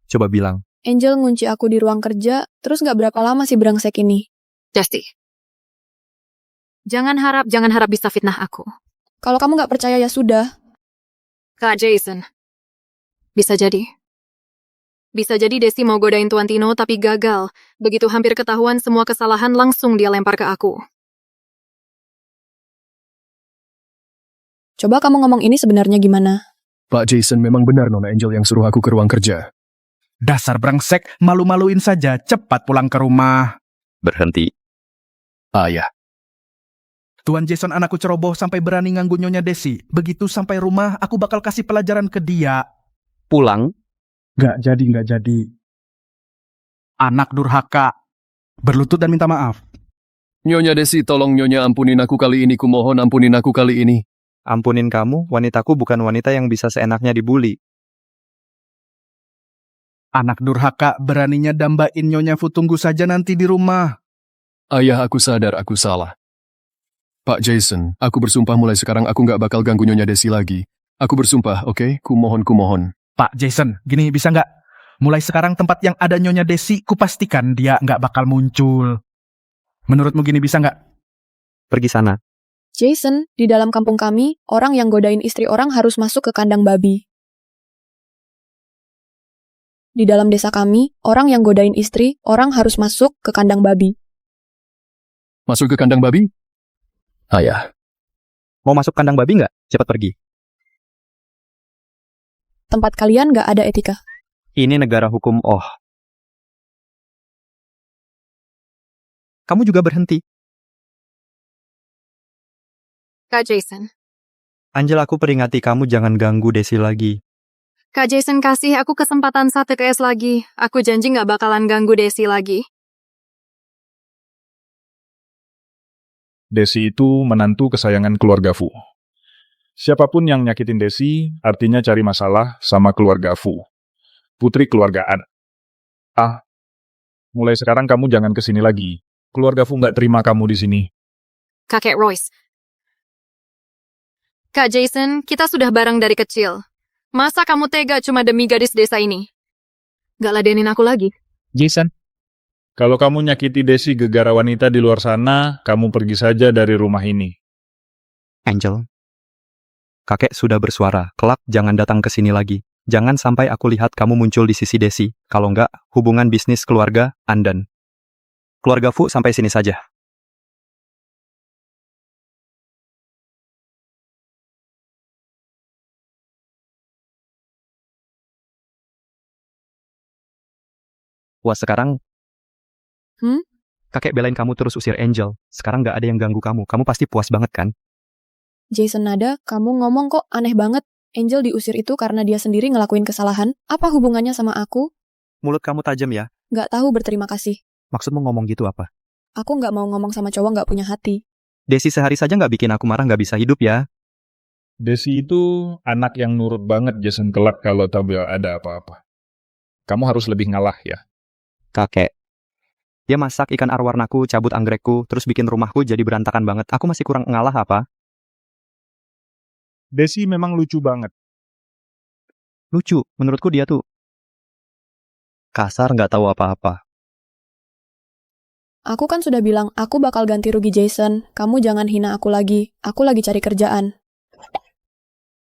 Coba bilang. Angel ngunci aku di ruang kerja, terus gak berapa lama si brengsek ini. Desi, jangan harap bisa fitnah aku. Kalau kamu gak percaya ya sudah. Kak Jason, bisa jadi Bisa jadi Desi mau godain Tuan Tino tapi gagal. Begitu hampir ketahuan semua kesalahan langsung dia lempar ke aku. Coba kamu ngomong ini sebenarnya gimana? Pak Jason memang benar Nona Angel yang suruh aku ke ruang kerja. Dasar brengsek, malu-maluin saja, cepat pulang ke rumah. Berhenti. Ayah. Tuan Jason anakku ceroboh sampai berani nganggu Nyonya Desi. Begitu sampai rumah, aku bakal kasih pelajaran ke dia. Pulang? Nggak jadi. Anak durhaka. Berlutut dan minta maaf. Nyonya Desi, tolong Nyonya ampunin aku kali ini, kumohon ampunin aku kali ini. Ampunin kamu, wanitaku bukan wanita yang bisa seenaknya dibully. Anak durhaka beraninya dambain Nyonya Fu, tunggu saja nanti di rumah. Ayah, aku sadar aku salah. Pak Jason, aku bersumpah mulai sekarang aku nggak bakal ganggu Nyonya Desi lagi. Aku bersumpah, oke? Kumohon. Pak Jason, gini bisa nggak? Mulai sekarang tempat yang ada Nyonya Desi, kupastikan dia nggak bakal muncul. Menurutmu gini bisa nggak? Pergi sana. Jason, di dalam kampung kami, orang yang godain istri orang harus masuk ke kandang babi. Di dalam desa kami, orang yang godain istri orang harus masuk ke kandang babi. Masuk ke kandang babi? Ayah. Mau masuk kandang babi nggak? Cepat pergi. Tempat kalian nggak ada etika. Ini negara hukum, oh. Kamu juga berhenti. Kak Jason. Angel, aku peringati kamu jangan ganggu Desi lagi. Kak Jason kasih aku kesempatan 1 KS lagi. Aku janji nggak bakalan ganggu Desi lagi. Desi itu menantu kesayangan keluarga Fu. Siapapun yang nyakitin Desi, artinya cari masalah sama keluarga Fu. Putri keluarga A. Mulai sekarang kamu jangan kesini lagi. Keluarga Fu nggak terima kamu di sini. Kakek Royce. Kak Jason, kita sudah bareng dari kecil. Masa kamu tega cuma demi gadis desa ini? Gak ladenin aku lagi. Jason. Kalau kamu nyakiti Desi gegara wanita di luar sana, kamu pergi saja dari rumah ini. Angel. Kakek sudah bersuara, kelak jangan datang ke sini lagi. Jangan sampai aku lihat kamu muncul di sisi Desi. Kalau enggak, hubungan bisnis keluarga, Andan. Keluarga Fu sampai sini saja. Wah, sekarang kakek belain kamu terus usir Angel. Sekarang nggak ada yang ganggu kamu. Kamu pasti puas banget kan? Jason Nada, kamu ngomong kok aneh banget. Angel diusir itu karena dia sendiri ngelakuin kesalahan. Apa hubungannya sama aku? Mulut kamu tajam ya? Nggak tahu berterima kasih. Maksudmu ngomong gitu apa? Aku nggak mau ngomong sama cowok nggak punya hati. Desi sehari saja nggak bikin aku marah, nggak bisa hidup ya. Desi itu anak yang nurut banget Jason kelak kalau tahu ada apa-apa. Kamu harus lebih ngalah ya. Kakek. Dia masak ikan arwarnaku, cabut anggrekku, terus bikin rumahku jadi berantakan banget. Aku masih kurang ngalah apa? Desi memang lucu banget. Lucu, menurutku dia tuh kasar, nggak tahu apa-apa. Aku kan sudah bilang aku bakal ganti rugi Jason. Kamu jangan hina aku lagi. Aku lagi cari kerjaan.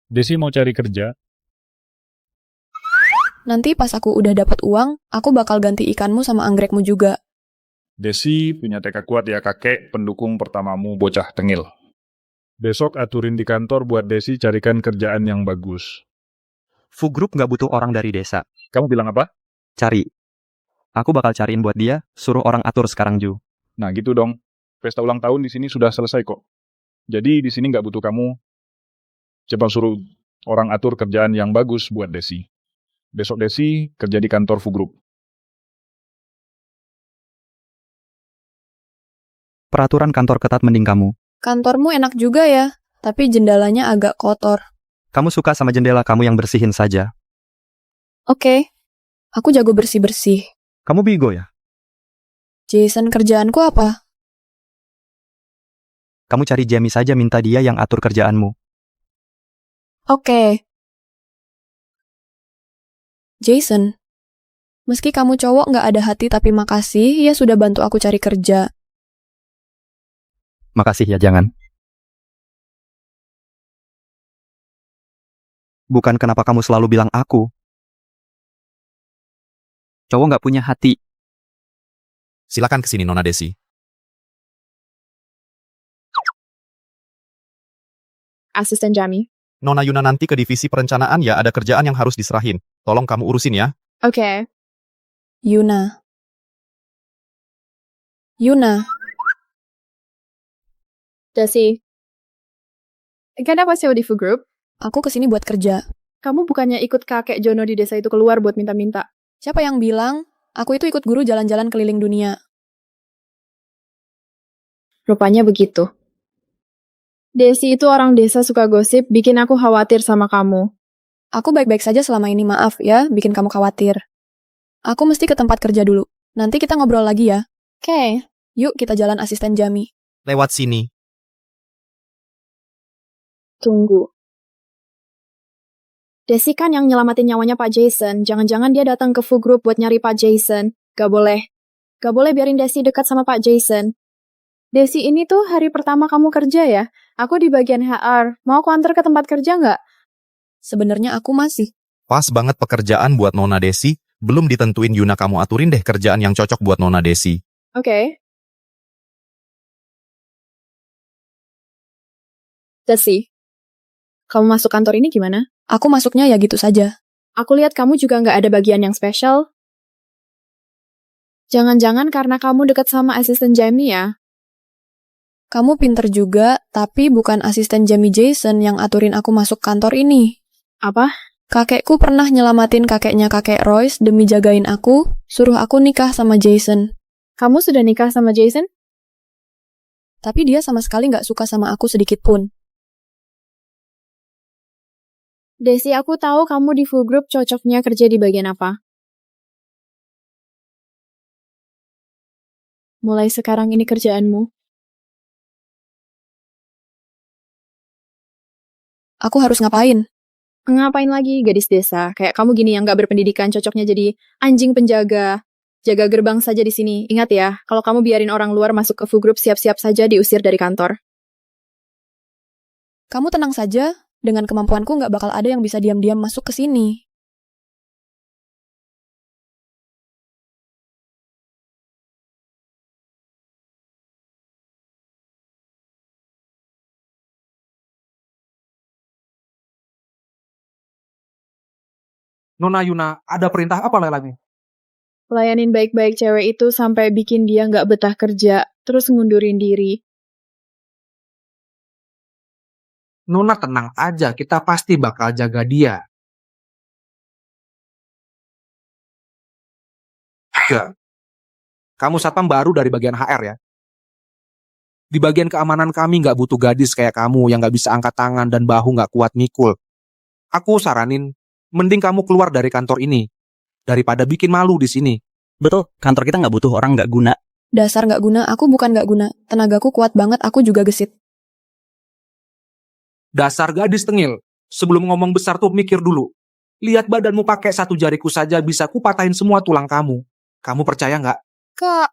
Desi mau cari kerja. Nanti pas aku udah dapat uang, aku bakal ganti ikanmu sama anggrekmu juga. Desi punya tekad kuat ya kakek, pendukung pertamamu bocah tengil. Besok aturin di kantor buat Desi carikan kerjaan yang bagus. Fu Group nggak butuh orang dari desa. Kamu bilang apa? Cari. Aku bakal cariin buat dia, suruh orang atur sekarang Ju. Nah gitu dong. Pesta ulang tahun di sini sudah selesai kok. Jadi di sini nggak butuh kamu. Coba suruh orang atur kerjaan yang bagus buat Desi. Besok Desi kerja di kantor Fu Group. Peraturan kantor ketat mending kamu. Kantormu enak juga ya, tapi jendelanya agak kotor. Kamu suka sama jendela kamu yang bersihin saja. Oke, aku jago bersih-bersih. Kamu bigo ya? Jason, kerjaanku apa? Kamu cari Jamie saja, minta dia yang atur kerjaanmu. Oke. Jason, meski kamu cowok nggak ada hati tapi makasih, ya sudah bantu aku cari kerja. Makasih ya, jangan. Bukan kenapa kamu selalu bilang aku. Cowok nggak punya hati. Silakan kesini Nona Desi. Asisten Jami. Nona Yuna nanti ke divisi perencanaan ya, ada kerjaan yang harus diserahin. Tolong kamu urusin ya. Oke. Yuna. Yuna. Desi. Kenapa sih di Food Group? Aku kesini buat kerja. Kamu bukannya ikut kakek Jono di desa itu keluar buat minta-minta? Siapa yang bilang? Aku itu ikut guru jalan-jalan keliling dunia. Rupanya begitu. Desi itu orang desa suka gosip, bikin aku khawatir sama kamu. Aku baik-baik saja selama ini, maaf ya, bikin kamu khawatir. Aku mesti ke tempat kerja dulu. Nanti kita ngobrol lagi ya. Oke. Yuk kita jalan asisten Jami. Lewat sini. Tunggu. Desi kan yang nyelamatin nyawanya Pak Jason. Jangan-jangan dia datang ke Food Group buat nyari Pak Jason. Gak boleh. Gak boleh biarin Desi dekat sama Pak Jason. Desi, ini tuh hari pertama kamu kerja ya? Aku di bagian HR. Mau aku antar ke tempat kerja nggak? Sebenarnya aku masih. Pas banget pekerjaan buat Nona Desi. Belum ditentuin Yuna, kamu aturin deh kerjaan yang cocok buat Nona Desi. Oke. Desi, kamu masuk kantor ini gimana? Aku masuknya ya gitu saja. Aku lihat kamu juga nggak ada bagian yang spesial. Jangan-jangan karena kamu dekat sama asisten Jamie ya? Kamu pinter juga, tapi bukan asisten Jamie Jason yang aturin aku masuk kantor ini. Apa? Kakekku pernah nyelamatin kakeknya kakek Royce demi jagain aku, suruh aku nikah sama Jason. Kamu sudah nikah sama Jason? Tapi dia sama sekali nggak suka sama aku sedikit pun. Desi, aku tahu kamu di Food Group cocoknya kerja di bagian apa. Mulai sekarang ini kerjaanmu. Aku harus ngapain? Ngapain lagi gadis desa? Kayak kamu gini yang gak berpendidikan cocoknya jadi anjing penjaga. Jaga gerbang saja di sini. Ingat ya, kalau kamu biarin orang luar masuk ke Food Group, siap-siap saja diusir dari kantor. Kamu tenang saja, dengan kemampuanku nggak bakal ada yang bisa diam-diam masuk ke sini. Nona Yuna, ada perintah apa lagi? Layanin baik-baik cewek itu sampai bikin dia nggak betah kerja, terus ngundurin diri. Nona tenang aja, kita pasti bakal jaga dia. Enggak. Kamu satpam baru dari bagian HR ya? Di bagian keamanan kami nggak butuh gadis kayak kamu yang nggak bisa angkat tangan dan bahu nggak kuat mikul. Aku saranin, mending kamu keluar dari kantor ini daripada bikin malu di sini. Betul, kantor kita nggak butuh orang nggak guna. Dasar nggak guna, aku bukan nggak guna. Tenagaku kuat banget, aku juga gesit. Dasar gadis tengil. Sebelum ngomong besar tuh mikir dulu. Lihat badanmu pakai satu jariku saja bisa kupatahin semua tulang kamu. Kamu percaya nggak? Kak,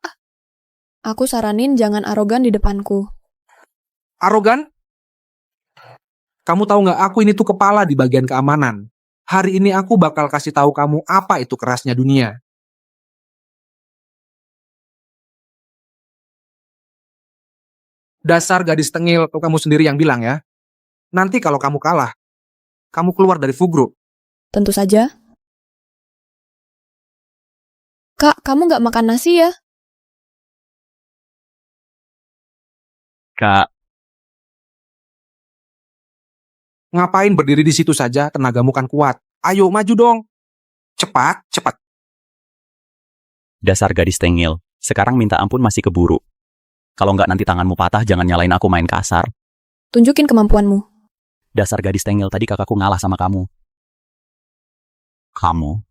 aku saranin jangan arogan di depanku. Arogan? Kamu tahu nggak, aku ini tuh kepala di bagian keamanan. Hari ini aku bakal kasih tahu kamu apa itu kerasnya dunia. Dasar gadis tengil, tuh kamu sendiri yang bilang ya. Nanti kalau kamu kalah, kamu keluar dari Food Group. Tentu saja. Kak, kamu nggak makan nasi ya? Kak, Ngapain berdiri di situ saja, tenagamu kan kuat. Ayo maju dong. Cepat, cepat. dasar gadis tengil. Sekarang minta ampun masih keburu. Kalau nggak nanti tanganmu patah, jangan nyalain aku main kasar. Tunjukin kemampuanmu. Dasar gadis tengil, tadi kakakku ngalah sama kamu. Kamu?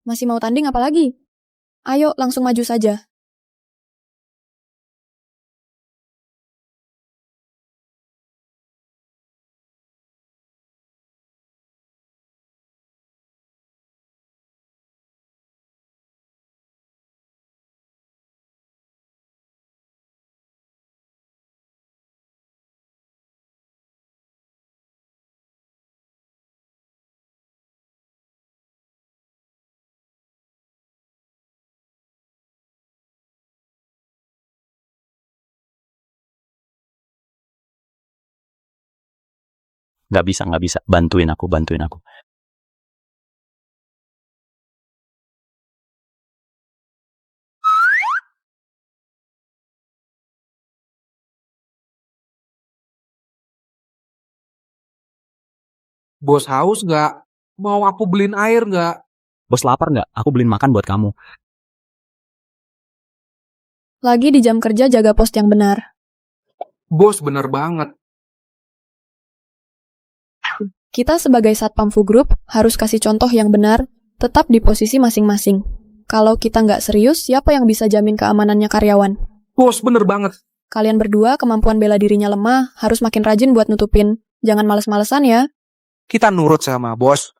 Masih mau tanding apa lagi? Ayo, langsung maju saja. Nggak bisa. Bantuin aku. Bos haus nggak? Mau aku beliin air nggak? Bos lapar nggak? Aku beliin makan buat kamu. Lagi di jam kerja jaga pos yang benar. Bos bener banget. Kita sebagai Satpam Fu Group harus kasih contoh yang benar, tetap di posisi masing-masing. Kalau kita nggak serius, siapa yang bisa jamin keamanannya karyawan? Bos bener banget. Kalian berdua kemampuan bela dirinya lemah, harus makin rajin buat nutupin. Jangan males-malesan ya. Kita nurut sama bos.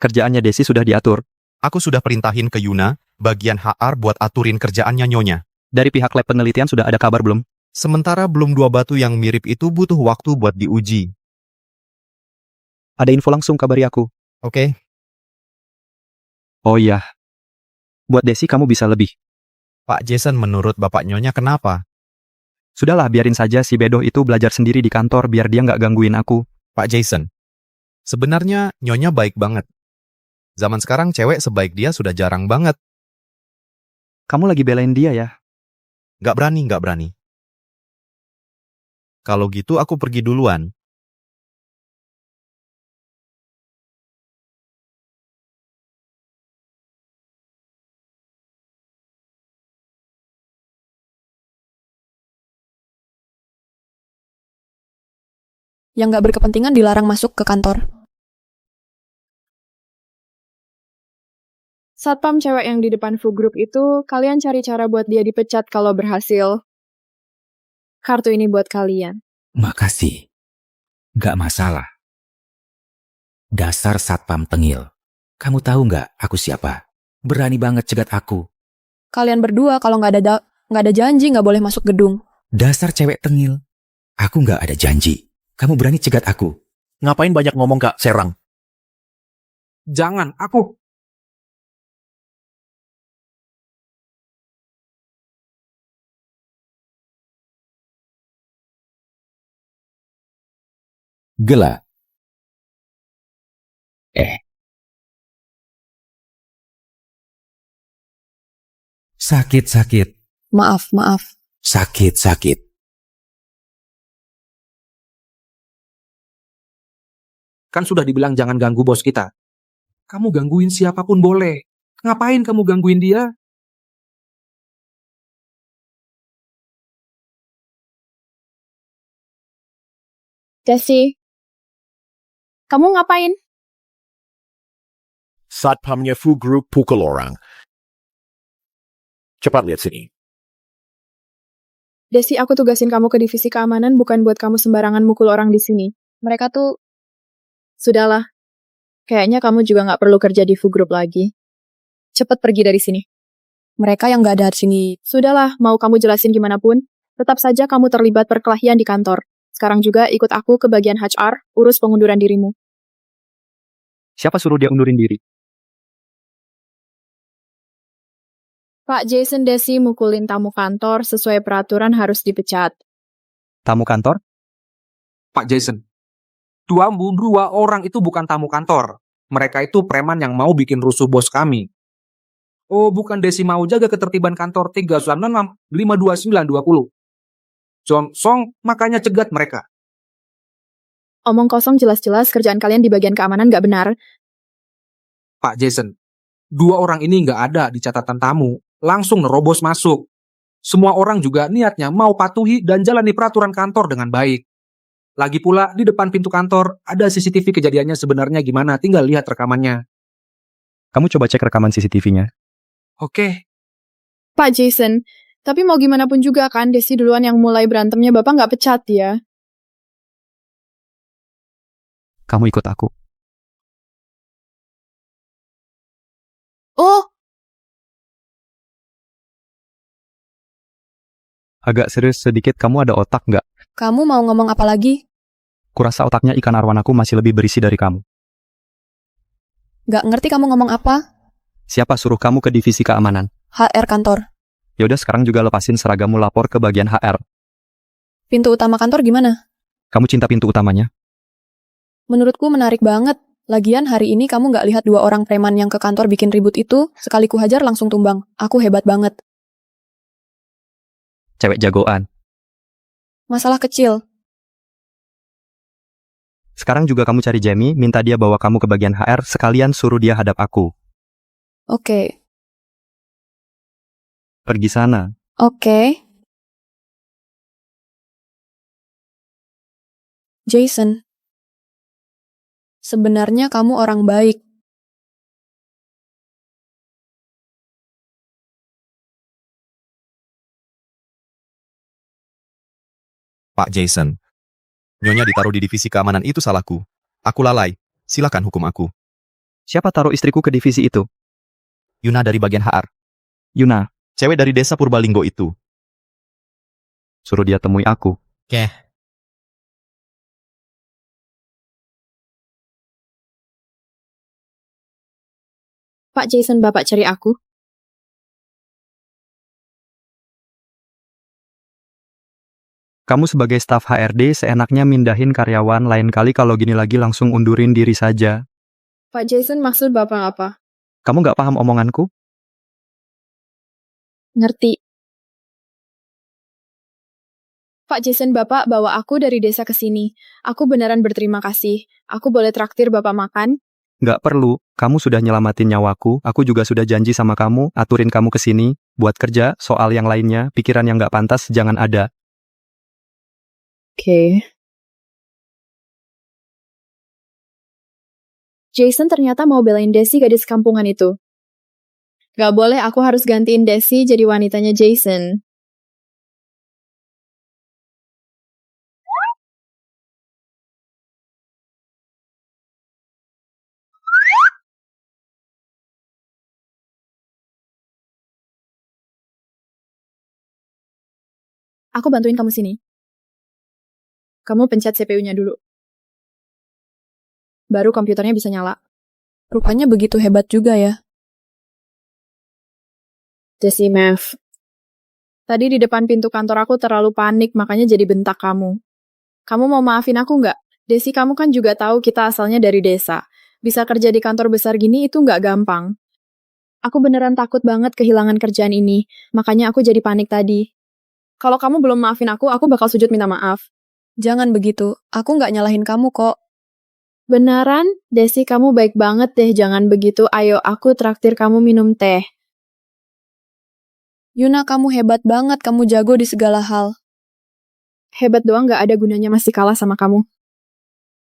Kerjaannya Desi sudah diatur. Aku sudah perintahin ke Yuna, bagian HR buat aturin kerjaannya Nyonya. Dari pihak lab penelitian sudah ada kabar belum? Sementara belum 2 batu yang mirip itu butuh waktu buat diuji. Ada info langsung kabari aku. Oke. Oh iya. Buat Desi kamu bisa lebih. Pak Jason, menurut Bapak Nyonya kenapa? Sudahlah, biarin saja si bedoh itu belajar sendiri di kantor biar dia nggak gangguin aku. Pak Jason, sebenarnya Nyonya baik banget. Zaman sekarang cewek sebaik dia sudah jarang banget. Kamu lagi belain dia ya? Nggak berani. Kalau gitu aku pergi duluan. Yang nggak berkepentingan dilarang masuk ke kantor. Satpam cewek yang di depan Fu Group itu, kalian cari cara buat dia dipecat kalau berhasil. Kartu ini buat kalian. Makasih. Gak masalah. Dasar satpam tengil. Kamu tahu nggak aku siapa? Berani banget cegat aku. Kalian berdua kalau nggak ada janji nggak boleh masuk gedung. Dasar cewek tengil. Aku nggak ada janji. Kamu berani cegat aku. Ngapain banyak ngomong, Kak Serang? Jangan, aku. Gela. Sakit. Maaf. Sakit. Kan sudah dibilang jangan ganggu bos kita. Kamu gangguin siapapun boleh. Ngapain kamu gangguin dia? Desi, kamu ngapain? Satpamnya Fu Group pukul orang. Cepat lihat sini. Desi, aku tugasin kamu ke divisi keamanan bukan buat kamu sembarangan mukul orang di sini. Mereka tuh... Sudahlah. Kayaknya kamu juga nggak perlu kerja di Fu Group lagi. Cepet pergi dari sini. Mereka yang nggak ada di sini. Sudahlah, mau kamu jelasin gimana pun, tetap saja kamu terlibat perkelahian di kantor. Sekarang juga ikut aku ke bagian HR, urus pengunduran dirimu. Siapa suruh dia undurin diri? Pak Jason Desi mukulin tamu kantor sesuai peraturan harus dipecat. Tamu kantor? Pak Jason, dua orang itu bukan tamu kantor. Mereka itu preman yang mau bikin rusuh bos kami. Oh, bukan Desi mau jaga ketertiban kantor 396 52920. John Song, makanya cegat mereka. Omong kosong, jelas-jelas kerjaan kalian di bagian keamanan nggak benar. Pak Jason, 2 orang ini nggak ada di catatan tamu. Langsung nerobos masuk. Semua orang juga niatnya mau patuhi dan jalani peraturan kantor dengan baik. Lagi pula, di depan pintu kantor ada CCTV kejadiannya sebenarnya gimana, tinggal lihat rekamannya. Kamu coba cek rekaman CCTV-nya. Oke. Pak Jason, tapi mau gimana pun juga kan, Desi duluan yang mulai berantemnya, Bapak nggak pecat ya? Kamu ikut aku. Oh! Agak serius sedikit, kamu ada otak nggak? Kamu mau ngomong apa lagi? Kurasa otaknya ikan arwanaku masih lebih berisi dari kamu. Nggak ngerti kamu ngomong apa? Siapa suruh kamu ke divisi keamanan? HR kantor. Yaudah sekarang juga lepasin seragammu lapor ke bagian HR. Pintu utama kantor gimana? Kamu cinta pintu utamanya? Menurutku menarik banget. Lagian hari ini kamu nggak lihat 2 orang preman yang ke kantor bikin ribut itu, sekali ku hajar langsung tumbang. Aku hebat banget. Cewek jagoan. Masalah kecil. Sekarang juga kamu cari Jamie, minta dia bawa kamu ke bagian HR, sekalian suruh dia hadap aku. Oke. Pergi sana. Oke. Jason. Sebenarnya kamu orang baik. Pak Jason. Nyonya ditaruh di divisi keamanan itu salahku. Aku lalai. Silakan hukum aku. Siapa taruh istriku ke divisi itu? Yuna dari bagian HR. Yuna. Cewek dari desa Purbalinggo itu. Suruh dia temui aku. Keh. Pak Jason, Bapak cari aku. Kamu sebagai staf HRD seenaknya mindahin karyawan, lain kali kalau gini lagi langsung undurin diri saja. Pak Jason, maksud Bapak apa? Kamu nggak paham omonganku? Ngerti. Pak Jason, Bapak bawa aku dari desa ke sini. Aku beneran berterima kasih. Aku boleh traktir Bapak makan? Nggak perlu, kamu sudah nyelamatin nyawaku, aku juga sudah janji sama kamu, aturin kamu ke sini, buat kerja, soal yang lainnya, pikiran yang nggak pantas jangan ada. Oke. Jason ternyata mau belain Desi gadis kampungan itu. Gak boleh, aku harus gantiin Desi jadi wanitanya Jason. Aku bantuin kamu sini. Kamu pencet CPU-nya dulu. Baru komputernya bisa nyala. Rupanya begitu hebat juga ya. Desi, maaf. Tadi di depan pintu kantor aku terlalu panik, makanya jadi bentak kamu. Kamu mau maafin aku nggak? Desi, kamu kan juga tahu kita asalnya dari desa. Bisa kerja di kantor besar gini itu nggak gampang. Aku beneran takut banget kehilangan kerjaan ini, makanya aku jadi panik tadi. Kalau kamu belum maafin aku bakal sujud minta maaf. Jangan begitu, aku nggak nyalahin kamu kok. Beneran? Desi, kamu baik banget deh, jangan begitu. Ayo, aku traktir kamu minum teh. Yuna, kamu hebat banget, kamu jago di segala hal. Hebat doang nggak ada gunanya masih kalah sama kamu.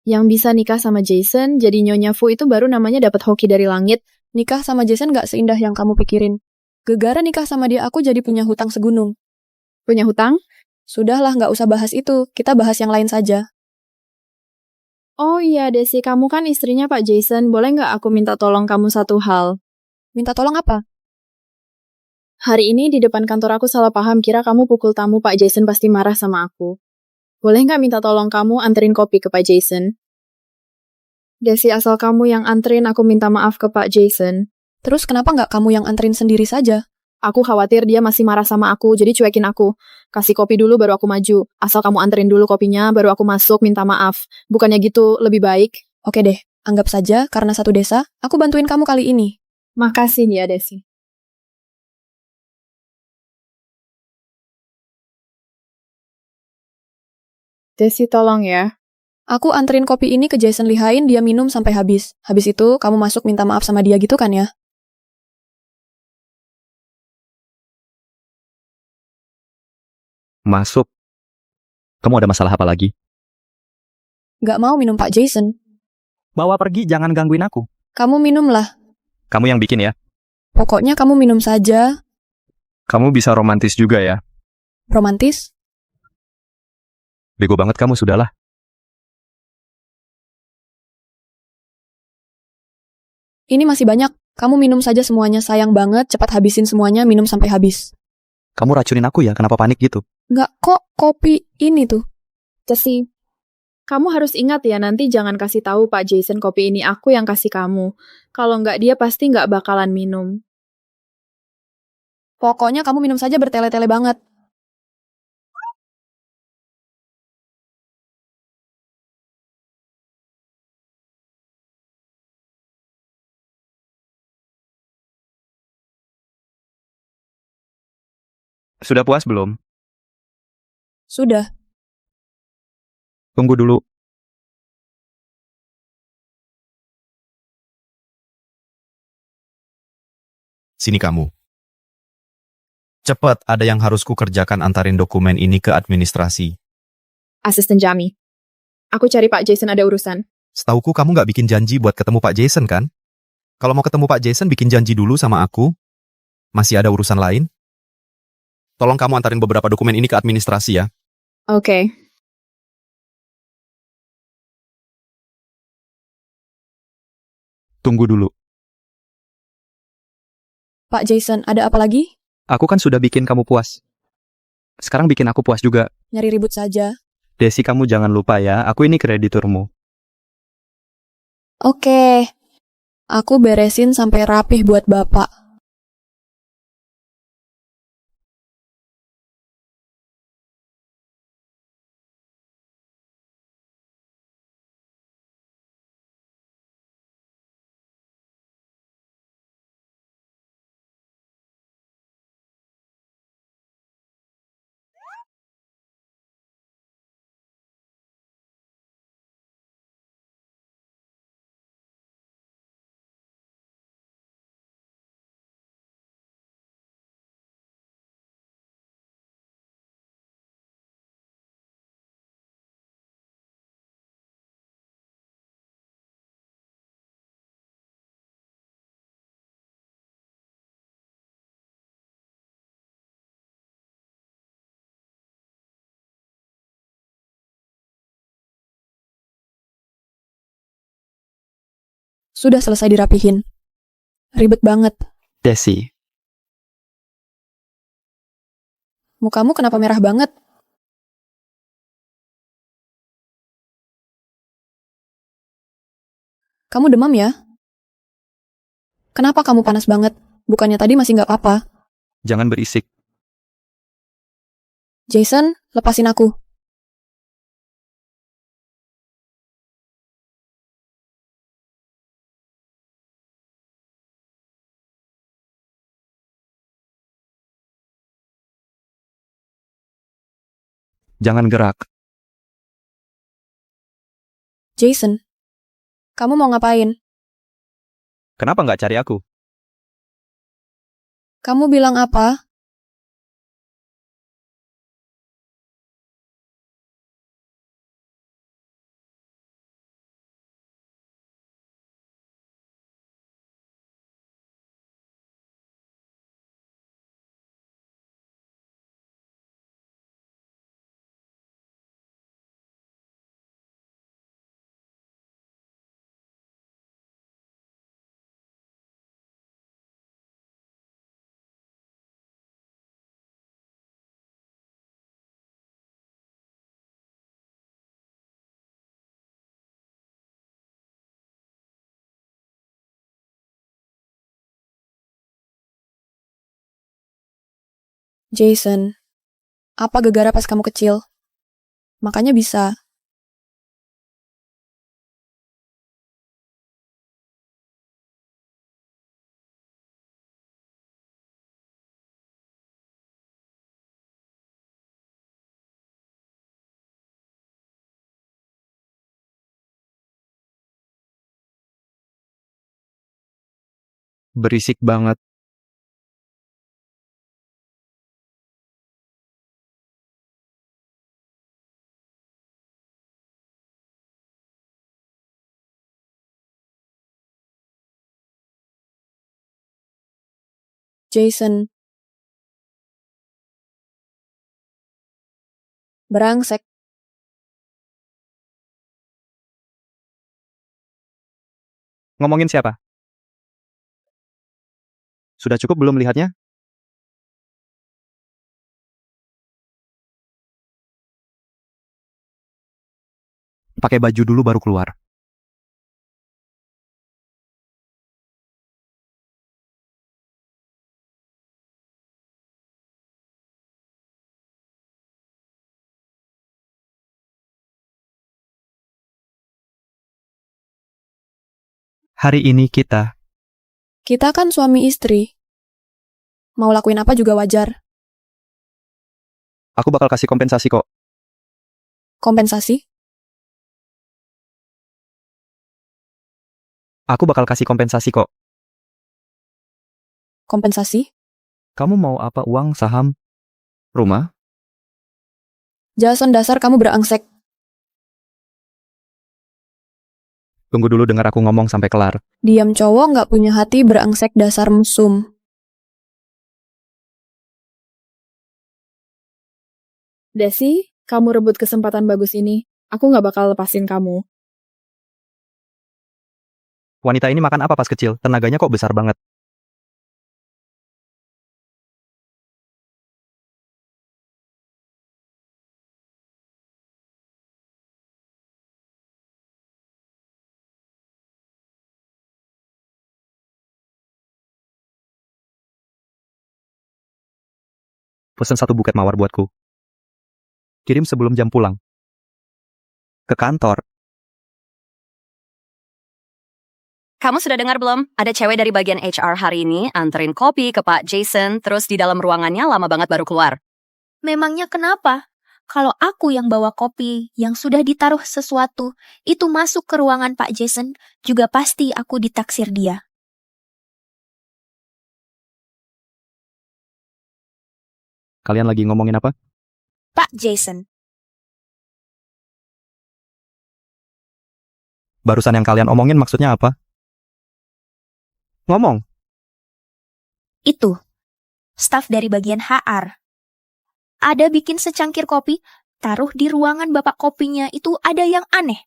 Yang bisa nikah sama Jason, jadi Nyonya Fu itu baru namanya dapat hoki dari langit. Nikah sama Jason nggak seindah yang kamu pikirin. Gegara nikah sama dia aku jadi punya hutang segunung. Punya hutang? Sudahlah, nggak usah bahas itu. Kita bahas yang lain saja. Oh iya, Desi, kamu kan istrinya Pak Jason. Boleh nggak aku minta tolong kamu satu hal? Minta tolong apa? Hari ini di depan kantor aku salah paham, kira kamu pukul tamu Pak Jason pasti marah sama aku. Boleh nggak minta tolong kamu anterin kopi ke Pak Jason? Desi, asal kamu yang anterin, aku minta maaf ke Pak Jason. Terus kenapa nggak kamu yang anterin sendiri saja? Aku khawatir dia masih marah sama aku, jadi cuekin aku. Kasih kopi dulu baru aku maju. Asal kamu anterin dulu kopinya, baru aku masuk minta maaf. Bukannya gitu lebih baik? Oke deh, anggap saja karena satu desa, aku bantuin kamu kali ini. Makasih ya, Desi. Desi, tolong ya. Aku anterin kopi ini ke Jason Lihain, dia minum sampai habis. Habis itu, kamu masuk minta maaf sama dia gitu kan ya? Masuk. Kamu ada masalah apa lagi? Nggak mau minum Pak Jason. Bawa pergi, jangan gangguin aku. Kamu minum lah. Kamu yang bikin ya? Pokoknya kamu minum saja. Kamu bisa romantis juga ya? Romantis? Bego banget kamu, sudahlah. Ini masih banyak. Kamu minum saja semuanya, sayang banget. Cepat habisin semuanya, minum sampai habis. Kamu racunin aku ya, kenapa panik gitu? Nggak kok, kopi ini tuh. Desi, kamu harus ingat ya, nanti jangan kasih tahu Pak Jason kopi ini aku yang kasih kamu. Kalau nggak, dia pasti nggak bakalan minum. Pokoknya kamu minum saja bertele-tele banget. Sudah puas belum? Sudah. Tunggu dulu. Sini kamu. Cepat, ada yang harus kukerjakan, antarin dokumen ini ke administrasi. Asisten Jami. Aku cari Pak Jason ada urusan. Setauku kamu nggak bikin janji buat ketemu Pak Jason kan? Kalau mau ketemu Pak Jason, bikin janji dulu sama aku. Masih ada urusan lain? Tolong kamu antarin beberapa dokumen ini ke administrasi ya. Oke. Tunggu dulu. Pak Jason, ada apa lagi? Aku kan sudah bikin kamu puas. Sekarang bikin aku puas juga. Nyari ribut saja. Desi, kamu jangan lupa ya, aku ini krediturmu. Oke. Aku beresin sampai rapih buat Bapak. Sudah selesai dirapihin. Ribet banget. Desi, Mukamu kenapa merah banget? Kamu demam ya? Kenapa kamu panas banget? Bukannya tadi masih nggak apa-apa. jangan berisik. Jason, lepasin aku. Jangan gerak. Jason, kamu mau ngapain? Kenapa nggak cari aku? Kamu bilang apa? Jason, apa gegara pas kamu kecil? Makanya bisa. Berisik banget. Jason. Berangsek. Ngomongin siapa? Sudah cukup belum lihatnya? Pakai baju dulu baru keluar. Hari ini kita Kita kan suami istri. Mau lakuin apa juga wajar. Aku bakal kasih kompensasi kok. Kompensasi? Aku bakal kasih kompensasi kok. Kompensasi? Kamu mau apa, uang, saham, rumah? Jason, dasar kamu berangsek. Tunggu dulu dengar aku ngomong sampai kelar. Diam, cowok nggak punya hati, berangsek, dasar mesum. Desi, kamu rebut kesempatan bagus ini. Aku nggak bakal lepasin kamu. Wanita ini makan apa pas kecil? Tenaganya kok besar banget. Pesen 1 buket mawar buatku. Kirim sebelum jam pulang. Ke kantor. Kamu sudah dengar belum? Ada cewek dari bagian HR hari ini anterin kopi ke Pak Jason, terus di dalam ruangannya lama banget baru keluar. Memangnya kenapa? Kalau aku yang bawa kopi, yang sudah ditaruh sesuatu, itu masuk ke ruangan Pak Jason, juga pasti aku ditaksir dia. Kalian lagi ngomongin apa? Pak Jason. Barusan yang kalian omongin maksudnya apa? Ngomong. Itu. Staf dari bagian HR. Ada bikin secangkir kopi, taruh di ruangan bapak kopinya, itu ada yang aneh.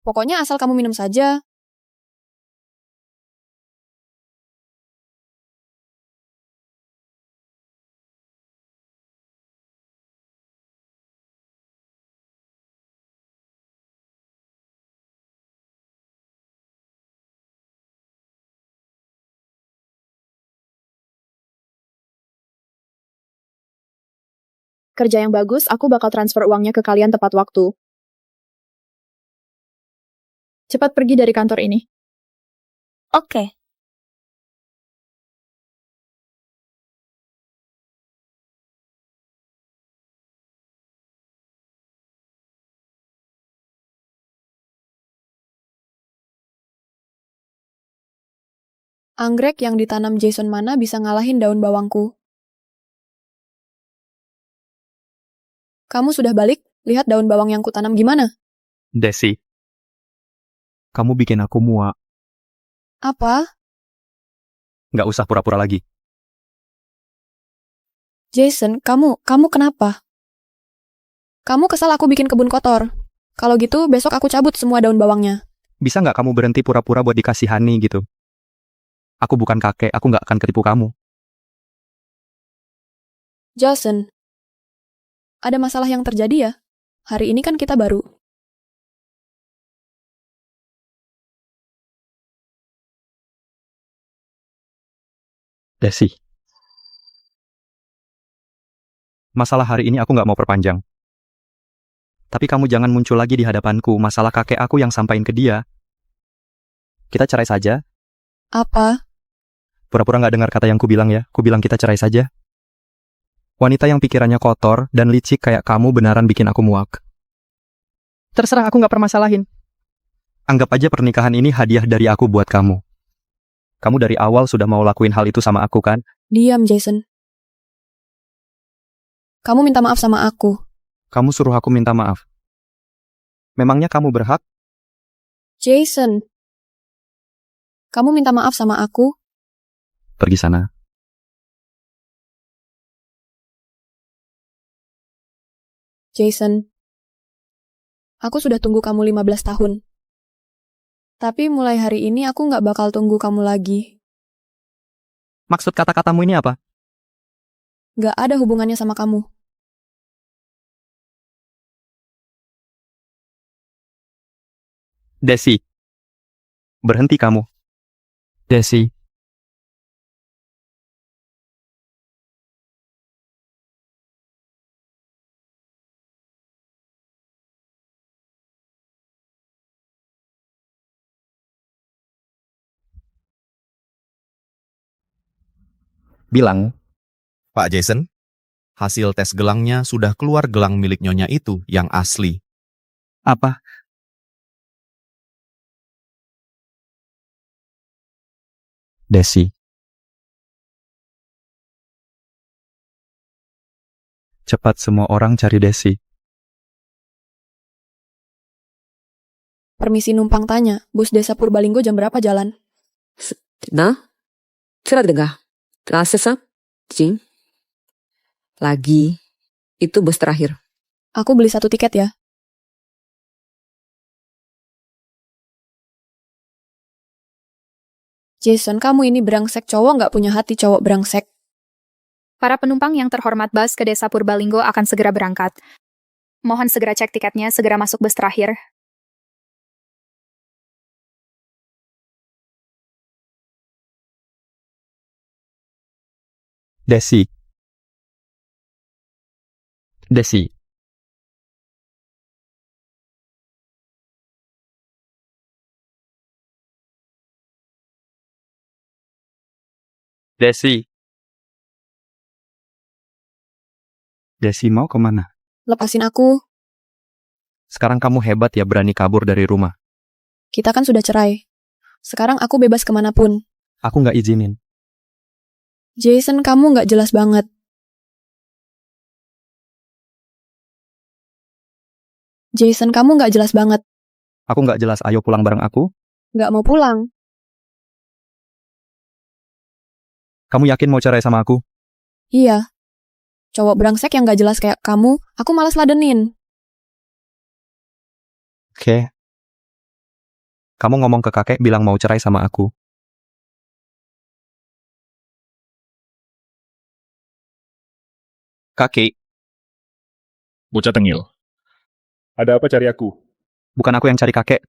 Pokoknya asal kamu minum saja. Kerja yang bagus, aku bakal transfer uangnya ke kalian tepat waktu. Cepat pergi dari kantor ini. Oke. Anggrek yang ditanam Jason mana bisa ngalahin daun bawangku. Kamu sudah balik? Lihat daun bawang yang kutanam gimana? Desi. Kamu bikin aku muak. Apa? Nggak usah pura-pura lagi. Jason, kamu kenapa? Kamu kesal aku bikin kebun kotor. Kalau gitu, besok aku cabut semua daun bawangnya. Bisa nggak kamu berhenti pura-pura buat dikasihani gitu? Aku bukan kakek, aku nggak akan ketipu kamu. Jason, ada masalah yang terjadi ya? Hari ini kan kita baru. Desi. Masalah hari ini aku nggak mau perpanjang. Tapi kamu jangan muncul lagi di hadapanku masalah kakek aku yang sampaikan ke dia. Kita cerai saja. Apa? Pura-pura nggak dengar kata yang kubilang ya. Kubilang kita cerai saja. Wanita yang pikirannya kotor dan licik kayak kamu benaran bikin aku muak. Terserah, aku nggak permasalahin. Anggap aja pernikahan ini hadiah dari aku buat kamu. Kamu dari awal sudah mau lakuin hal itu sama aku kan? Diam, Jason. Kamu minta maaf sama aku. Kamu suruh aku minta maaf. Memangnya kamu berhak? Jason. Kamu minta maaf sama aku? Pergi sana. Jason. Aku sudah tunggu kamu 15 tahun. Tapi mulai hari ini aku nggak bakal tunggu kamu lagi. Maksud kata-katamu ini apa? Nggak ada hubungannya sama kamu. Desi. Berhenti kamu. Desi. Bilang. Pak Jason? Hasil tes gelangnya sudah keluar, gelang milik Nyonya itu yang asli. Apa? Desi. Cepat semua orang cari Desi. Permisi numpang tanya, bus desa Purbalinggo jam berapa jalan? Nah, dengar. Terasa Cing. Lagi, itu bus terakhir. Aku beli 1 tiket ya. Jason, kamu ini brengsek, cowok nggak punya hati, cowok brengsek. Para penumpang yang terhormat, bus ke desa Purbalinggo akan segera berangkat. Mohon segera cek tiketnya, segera masuk bus terakhir. Desi. Desi. Desi. Desi mau kemana? Lepasin aku. Sekarang kamu hebat ya, berani kabur dari rumah. Kita kan sudah cerai. Sekarang aku bebas kemanapun. Aku nggak izinin. Jason, kamu nggak jelas banget. Jason, kamu nggak jelas banget. Aku nggak jelas, ayo pulang bareng aku. Nggak mau pulang. Kamu yakin mau cerai sama aku? Iya. Cowok brengsek yang nggak jelas kayak kamu, aku malas ladenin. Oke. Kamu ngomong ke kakek bilang mau cerai sama aku. Kakek. Bocah tengil. Ada apa cari aku? Bukan aku yang cari kakek.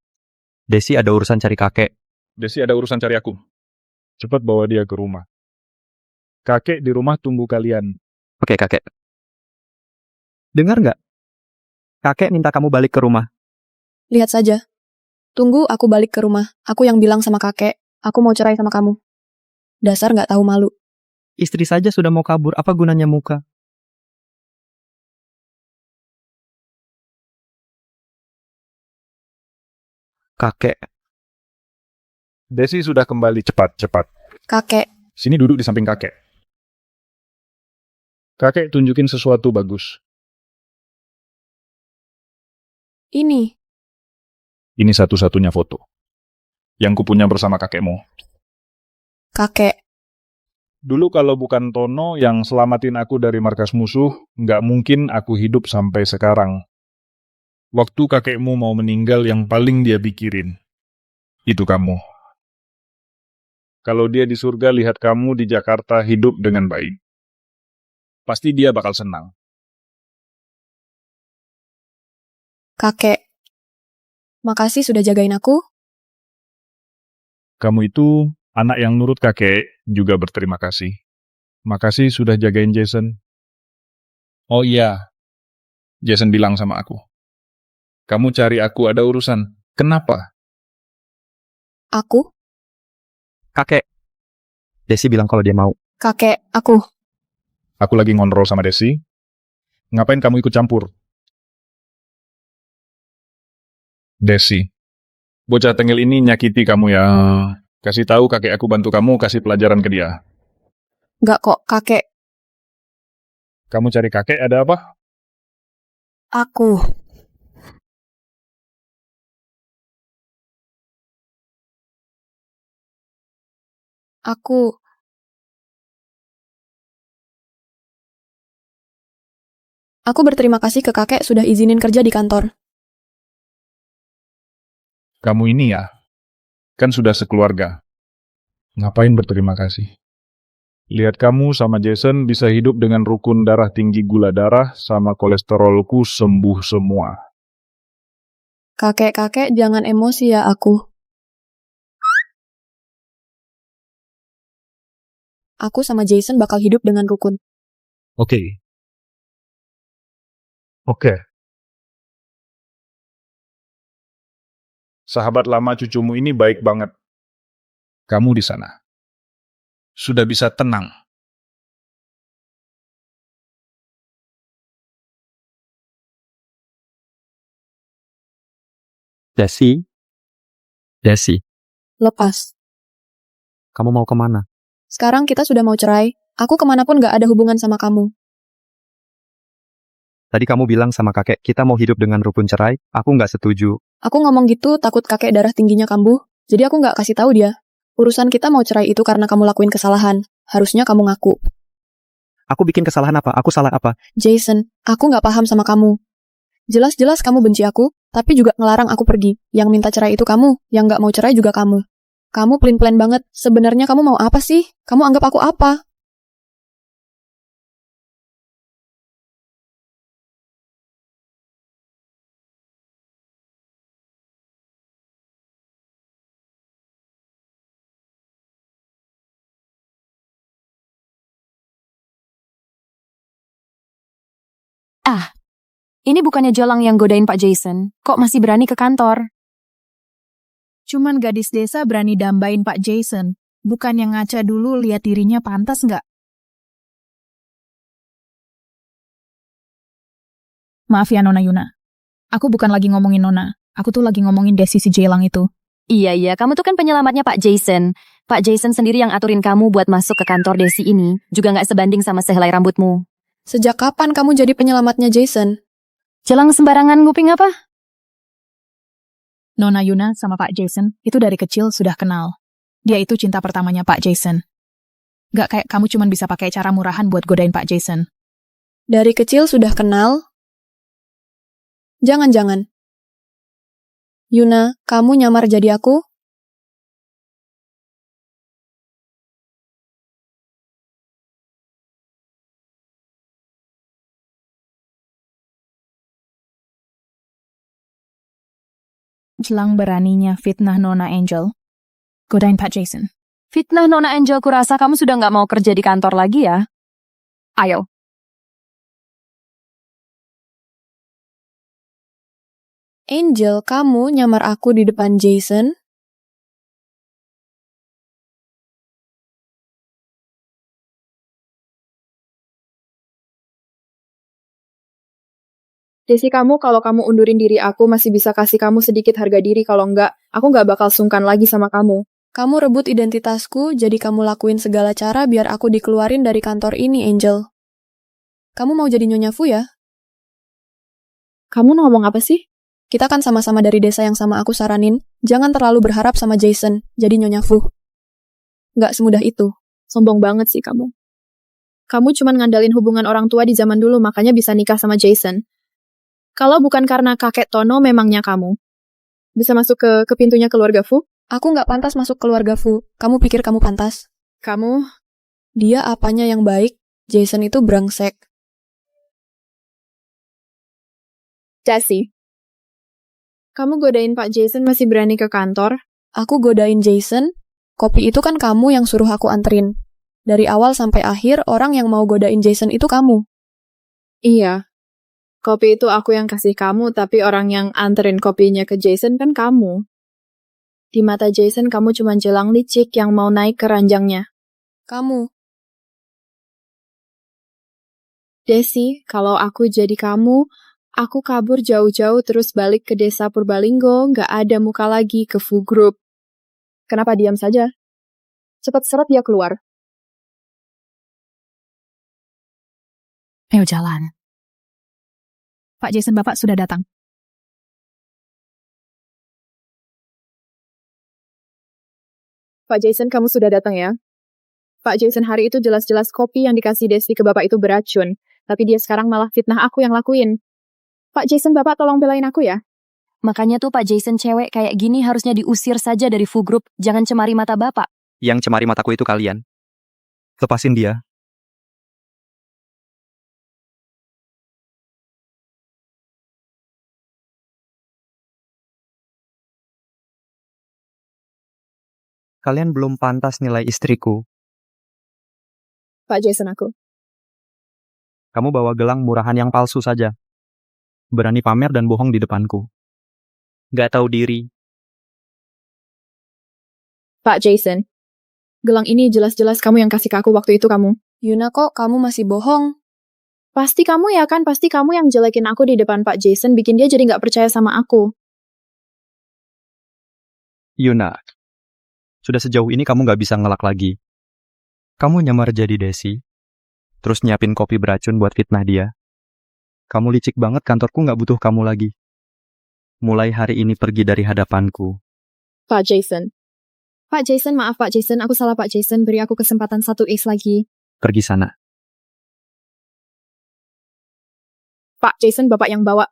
Desi ada urusan cari kakek. Desi ada urusan cari aku. Cepat bawa dia ke rumah. Kakek di rumah tunggu kalian. Oke, kakek. Dengar nggak? Kakek minta kamu balik ke rumah. Lihat saja. Tunggu aku balik ke rumah. Aku yang bilang sama kakek, aku mau cerai sama kamu. Dasar nggak tahu malu. Istri saja sudah mau kabur, apa gunanya muka? Kakek. Desi sudah kembali, cepat. Kakek. Sini duduk di samping kakek. Kakek tunjukin sesuatu bagus. Ini. Ini satu-satunya foto. Yang kupunya bersama kakekmu. Kakek. Dulu kalau bukan Tono yang selamatin aku dari markas musuh, nggak mungkin aku hidup sampai sekarang. Waktu kakekmu mau meninggal, yang paling dia pikirin, itu kamu. Kalau dia di surga lihat kamu di Jakarta hidup dengan baik, pasti dia bakal senang. Kakek. Makasih sudah jagain aku. Kamu itu anak yang nurut kakek, juga berterima kasih. Makasih sudah jagain Jason. Oh iya, Jason bilang sama aku. Kamu cari aku ada urusan. Kenapa? Aku? Kakek. Desi bilang kalau dia mau. Kakek, aku. Aku lagi ngontrol sama Desi. Ngapain kamu ikut campur? Desi. Bocah tengil ini nyakiti kamu ya. Kasih tahu kakek aku bantu kamu kasih pelajaran ke dia. Nggak kok, kakek. Kamu cari kakek ada apa? Aku. Aku berterima kasih ke kakek sudah izinin kerja di kantor. Kamu ini ya, kan sudah sekeluarga. Ngapain berterima kasih? Lihat kamu sama Jason bisa hidup dengan rukun darah tinggi gula darah sama kolesterolku sembuh semua. Kakek-kakek jangan emosi ya aku. Aku sama Jason bakal hidup dengan rukun. Oke. Sahabat lama cucumu ini baik banget. Kamu di sana sudah bisa tenang. Desi? Desi, Lepas. kamu mau kemana? Sekarang kita sudah mau cerai. Aku kemanapun gak ada hubungan sama kamu. Tadi kamu bilang sama kakek kita mau hidup dengan rukun cerai, aku nggak setuju. Aku ngomong gitu takut kakek darah tingginya kambuh. Jadi aku gak kasih tahu dia. Urusan kita mau cerai itu karena kamu lakuin kesalahan. Harusnya kamu ngaku. Aku bikin kesalahan apa? Aku salah apa? Jason, aku gak paham sama kamu. Jelas-jelas kamu benci aku, tapi juga ngelarang aku pergi. Yang minta cerai itu kamu, yang gak mau cerai juga kamu. Kamu pelin-pelan banget. Sebenarnya kamu mau apa sih? Kamu anggap aku apa? Ah, ini bukannya Jolang yang godain Pak Jason. Kok masih berani ke kantor? Cuman gadis desa berani dambain Pak Jason. Bukan yang ngaca dulu lihat dirinya pantas nggak? Maaf ya Nona Yuna. Aku bukan lagi ngomongin Nona. Aku tuh lagi ngomongin Desi si Jelang itu. Iya, kamu tuh kan penyelamatnya Pak Jason. Pak Jason sendiri yang aturin kamu buat masuk ke kantor Desi ini. Juga nggak sebanding sama sehelai rambutmu. Sejak kapan kamu jadi penyelamatnya Jason? Jelang sembarangan nguping apa? Nona Yuna sama Pak Jason itu dari kecil sudah kenal. Dia itu cinta pertamanya Pak Jason. Gak kayak kamu cuman bisa pakai cara murahan buat godain Pak Jason. Dari kecil sudah kenal? Jangan-jangan. Yuna, kamu nyamar jadi aku? Jelang beraninya fitnah Nona Angel. Godain Pak Jason. Fitnah Nona Angel, kurasa kamu sudah nggak mau kerja di kantor lagi ya? Ayo. Angel, kamu nyamar aku di depan Jason? Desi, kamu kalau kamu undurin diri aku masih bisa kasih kamu sedikit harga diri. Kalau enggak, aku nggak bakal sungkan lagi sama kamu. Kamu rebut identitasku, jadi kamu lakuin segala cara biar aku dikeluarin dari kantor ini, Angel. Kamu mau jadi Nyonya Fu ya? Kamu ngomong apa sih? Kita kan sama-sama dari desa yang sama aku saranin. Jangan terlalu berharap sama Jason, jadi Nyonya Fu. Nggak semudah itu. Sombong banget sih kamu. Kamu cuma ngandalin hubungan orang tua di zaman dulu, makanya bisa nikah sama Jason. Kalau bukan karena kakek Tono, memangnya kamu bisa masuk ke pintunya keluarga Fu? Aku nggak pantas masuk keluarga Fu. Kamu pikir kamu pantas? Kamu? Dia apanya yang baik? Jason itu brengsek. Jesse, kamu godain Pak Jason masih berani ke kantor? Aku godain Jason? Kopi itu kan kamu yang suruh aku anterin. Dari awal sampai akhir, orang yang mau godain Jason itu kamu. Iya. Kopi itu aku yang kasih kamu, tapi orang yang anterin kopinya ke Jason kan kamu. Di mata Jason, kamu cuma jelang licik yang mau naik ke ranjangnya. Kamu. Desi, kalau aku jadi kamu, aku kabur jauh-jauh terus balik ke desa Purbalinggo, nggak ada muka lagi ke Fu Group. Kenapa diam saja? Cepat seret dia keluar. Ayo jalan. Pak Jason, Bapak sudah datang. Pak Jason, kamu sudah datang ya? Pak Jason, hari itu jelas-jelas kopi yang dikasih Desi ke Bapak itu beracun. Tapi dia sekarang malah fitnah aku yang lakuin. Pak Jason, Bapak tolong belain aku ya. Makanya tuh Pak Jason cewek kayak gini harusnya diusir saja dari Fu Group. Jangan cemari mata Bapak. Yang cemari mataku itu kalian. Lepasin dia. Kalian belum pantas nilai istriku. Pak Jason, aku. Kamu bawa gelang murahan yang palsu saja. Berani pamer dan bohong di depanku. Gak tahu diri. Pak Jason, gelang ini jelas-jelas kamu yang kasih ke aku waktu itu kamu. Yuna, kok kamu masih bohong? Pasti kamu ya kan, pasti kamu yang jelekin aku di depan Pak Jason, bikin dia jadi nggak percaya sama aku. Yuna, sudah sejauh ini kamu gak bisa ngelak lagi. Kamu nyamar jadi Desi, terus nyiapin kopi beracun buat fitnah dia. Kamu licik banget, kantorku gak butuh kamu lagi. Mulai hari ini pergi dari hadapanku. Pak Jason. Pak Jason, maaf Pak Jason, aku salah Pak Jason, beri aku kesempatan 1 X lagi. Pergi sana. Pak Jason, Bapak yang bawa.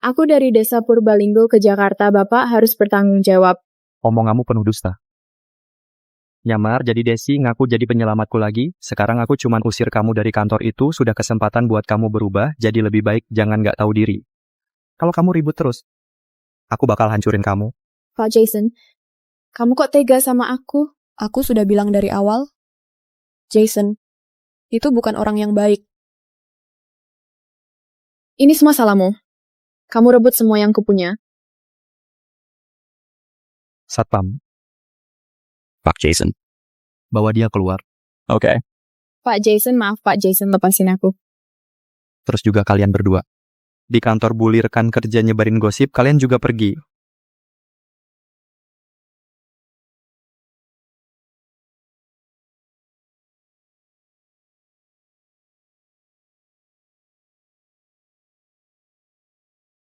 Aku dari Desa Purbalinggo ke Jakarta, Bapak harus bertanggung jawab. Omonganmu penuh dusta. Nyamar jadi Desi, ngaku jadi penyelamatku lagi. Sekarang aku cuman usir kamu dari kantor itu, sudah kesempatan buat kamu berubah, jadi lebih baik jangan gak tahu diri. Kalau kamu ribut terus, aku bakal hancurin kamu. Pak Jason, kamu kok tega sama aku? Aku sudah bilang dari awal, Jason, itu bukan orang yang baik. Ini semua salahmu. Kamu rebut semua yang kupunya. Satpam, Pak Jason. bawa dia keluar. Oke. Pak Jason, maaf Pak Jason, lepasin aku. Terus juga kalian berdua. Di kantor bully rekan kerja nyebarin gosip, kalian juga pergi.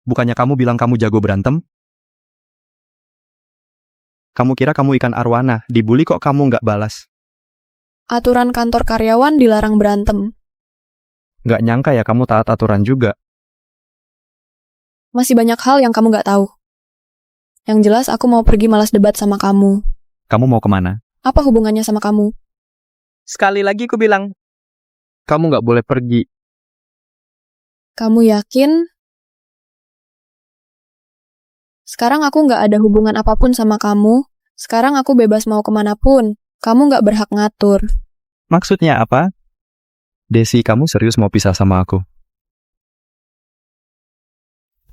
Bukannya kamu bilang kamu jago berantem? Kamu kira kamu ikan arwana, dibully kok kamu nggak balas? Aturan kantor karyawan dilarang berantem. Nggak nyangka ya kamu taat aturan juga. Masih banyak hal yang kamu nggak tahu. Yang jelas aku mau pergi malas debat sama kamu. Kamu mau kemana? Apa hubungannya sama kamu? Sekali lagi aku bilang, kamu nggak boleh pergi. Kamu yakin? Sekarang aku nggak ada hubungan apapun sama kamu. Sekarang aku bebas mau kemanapun. Kamu nggak berhak ngatur. Maksudnya apa? Desi, kamu serius mau pisah sama aku?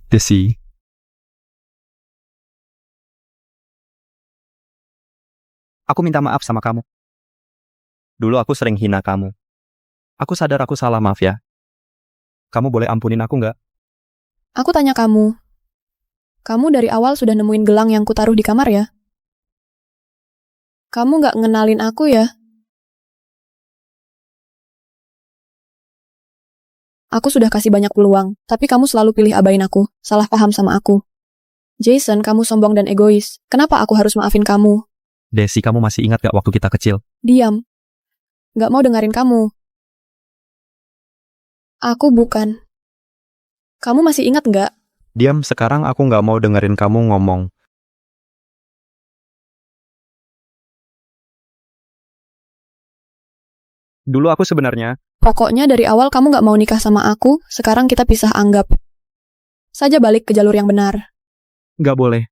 Desi. Aku minta maaf sama kamu. Dulu aku sering hina kamu. Aku sadar aku salah, maaf ya. Kamu boleh ampunin aku nggak? Aku tanya kamu. Kamu dari awal sudah nemuin gelang yang kutaruh di kamar ya? Kamu nggak ngenalin aku ya? Aku sudah kasih banyak peluang, tapi kamu selalu pilih abain aku, salah paham sama aku. Jason, kamu sombong dan egois. Kenapa aku harus maafin kamu? Desi, kamu masih ingat gak waktu kita kecil? Diam. Nggak mau dengerin kamu. Aku bukan. Kamu masih ingat nggak? Diam, sekarang aku nggak mau dengerin kamu ngomong. Dulu aku sebenarnya... Pokoknya dari awal kamu nggak mau nikah sama aku, sekarang kita pisah, anggap saja balik ke jalur yang benar. Nggak boleh.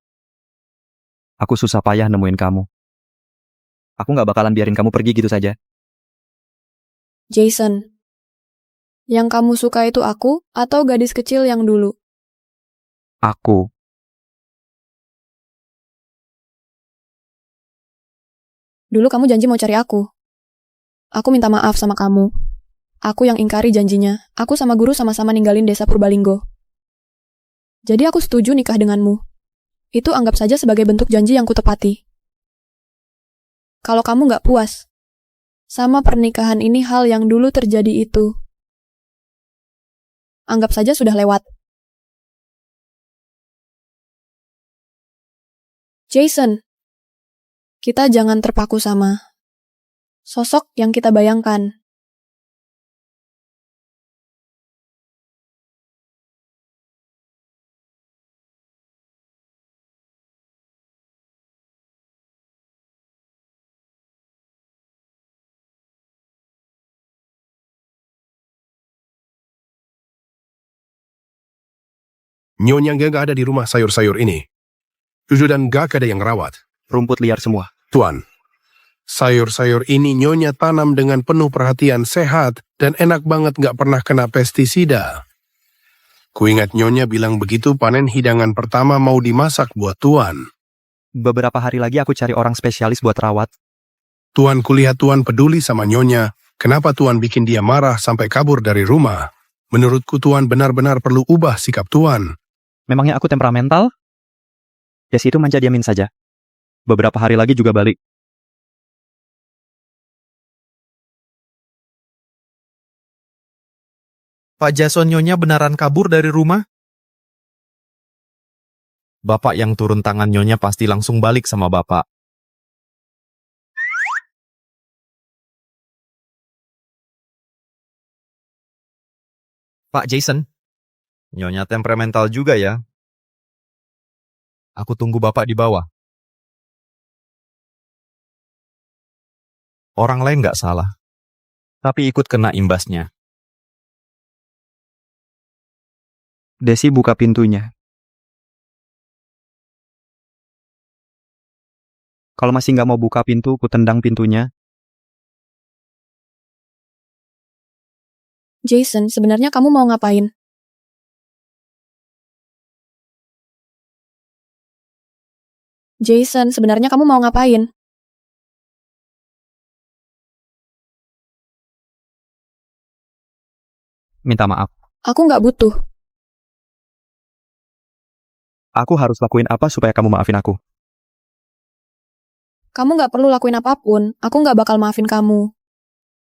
Aku susah payah nemuin kamu. Aku nggak bakalan biarin kamu pergi gitu saja. Jason, yang kamu suka itu aku atau gadis kecil yang dulu? Aku. Dulu kamu janji mau cari aku. Aku minta maaf sama kamu. Aku yang ingkari janjinya. Aku sama guru sama-sama ninggalin Desa Purbalinggo. Jadi aku setuju nikah denganmu. Itu anggap saja sebagai bentuk janji yang kutepati. Kalau kamu nggak puas sama pernikahan ini, hal yang dulu terjadi itu anggap saja sudah lewat. Jason, kita jangan terpaku sama sosok yang kita bayangkan. Nyonya nggak ada di rumah sayur-sayur ini. Cucu dan gak ada yang rawat. Rumput liar semua. Tuan, sayur-sayur ini Nyonya tanam dengan penuh perhatian, sehat, dan enak banget gak pernah kena pestisida. Kuingat Nyonya bilang begitu panen hidangan pertama mau dimasak buat Tuan. Beberapa hari lagi aku cari orang spesialis buat rawat. Tuan, kulihat Tuan peduli sama Nyonya. Kenapa Tuan bikin dia marah sampai kabur dari rumah? Menurutku Tuan benar-benar perlu ubah sikap Tuan. Memangnya aku temperamental? Desi itu manja, diamin saja. Beberapa hari lagi juga balik. Pak Jason Nyonya beneran kabur dari rumah? Bapak yang turun tangan Nyonya pasti langsung balik sama Bapak. Pak Jason, Nyonya temperamental juga ya. Aku tunggu Bapak di bawah. Orang lain nggak salah, tapi ikut kena imbasnya. Desi buka pintunya. Kalau masih nggak mau buka pintu, ku tendang pintunya. Jason, sebenarnya kamu mau ngapain? Jason, sebenarnya kamu mau ngapain? Minta maaf. Aku nggak butuh. Aku harus lakuin apa supaya kamu maafin aku? Kamu nggak perlu lakuin apapun, aku nggak bakal maafin kamu.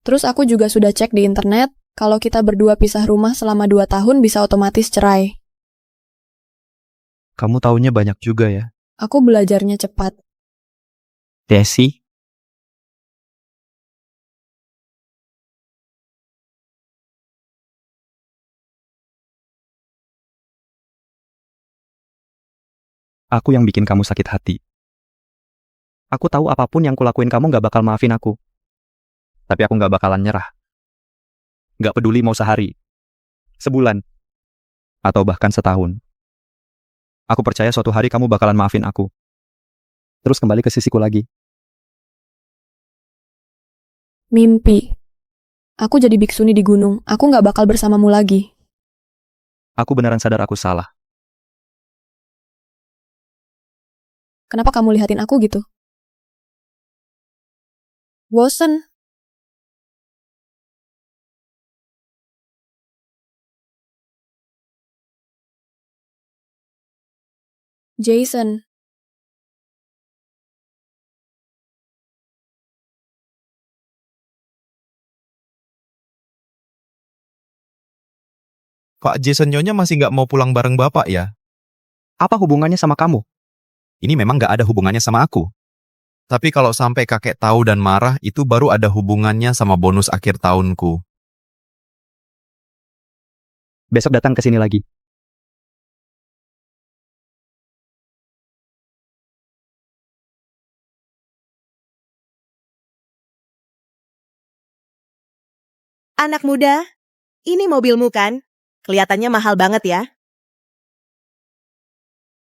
Terus aku juga sudah cek di internet, kalau kita berdua pisah rumah selama 2 tahun bisa otomatis cerai. Kamu taunya banyak juga ya. Aku belajarnya cepat. Desi? Aku yang bikin kamu sakit hati. Aku tahu apapun yang kulakuin kamu gak bakal maafin aku. Tapi aku gak bakalan nyerah. Gak peduli mau sehari, sebulan, atau bahkan setahun. Aku percaya suatu hari kamu bakalan maafin aku. Terus kembali ke sisiku lagi. Mimpi. Aku jadi biksuni di gunung, aku nggak bakal bersamamu lagi. Aku beneran sadar aku salah. Kenapa kamu lihatin aku gitu? Bosen. Jason. Pak Jason Nyonya masih nggak mau pulang bareng Bapak ya? Apa hubungannya sama kamu? Ini memang nggak ada hubungannya sama aku. Tapi kalau sampai kakek tahu dan marah, itu baru ada hubungannya sama bonus akhir tahunku. Besok datang ke sini lagi. Anak muda, ini mobilmu kan? Kelihatannya mahal banget ya.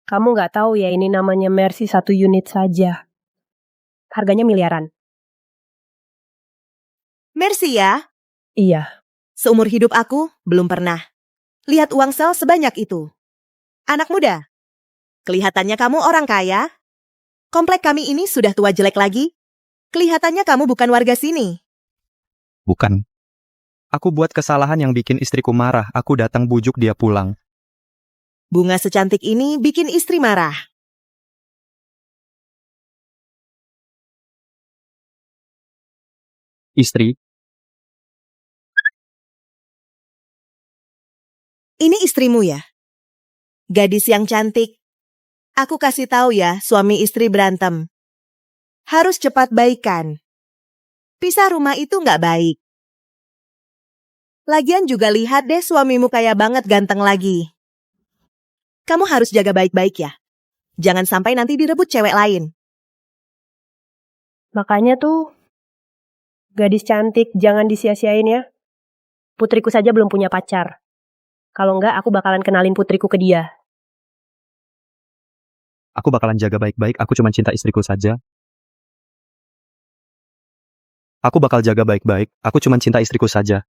Kamu nggak tahu ya ini namanya Mercy 1 unit saja. Harganya miliaran. Mercy ya? Iya. Seumur hidup aku, belum pernah lihat uang sel sebanyak itu. Anak muda, kelihatannya kamu orang kaya. Komplek kami ini sudah tua jelek lagi. Kelihatannya kamu bukan warga sini. Bukan. Aku buat kesalahan yang bikin istriku marah, aku datang bujuk dia pulang. Bunga secantik ini bikin istri marah. Istri? Ini istrimu ya? Gadis yang cantik. Aku kasih tahu ya, suami istri berantem. Harus cepat baikan. Pisah rumah itu nggak baik. Lagian juga lihat deh suamimu kaya banget ganteng lagi. Kamu harus jaga baik-baik ya. Jangan sampai nanti direbut cewek lain. Makanya tuh, gadis cantik jangan disia-siain ya. Putriku saja belum punya pacar. Kalau enggak, aku bakalan kenalin putriku ke dia. Aku bakalan jaga baik-baik, aku cuma cinta istriku saja. Aku bakal jaga baik-baik, aku cuma cinta istriku saja.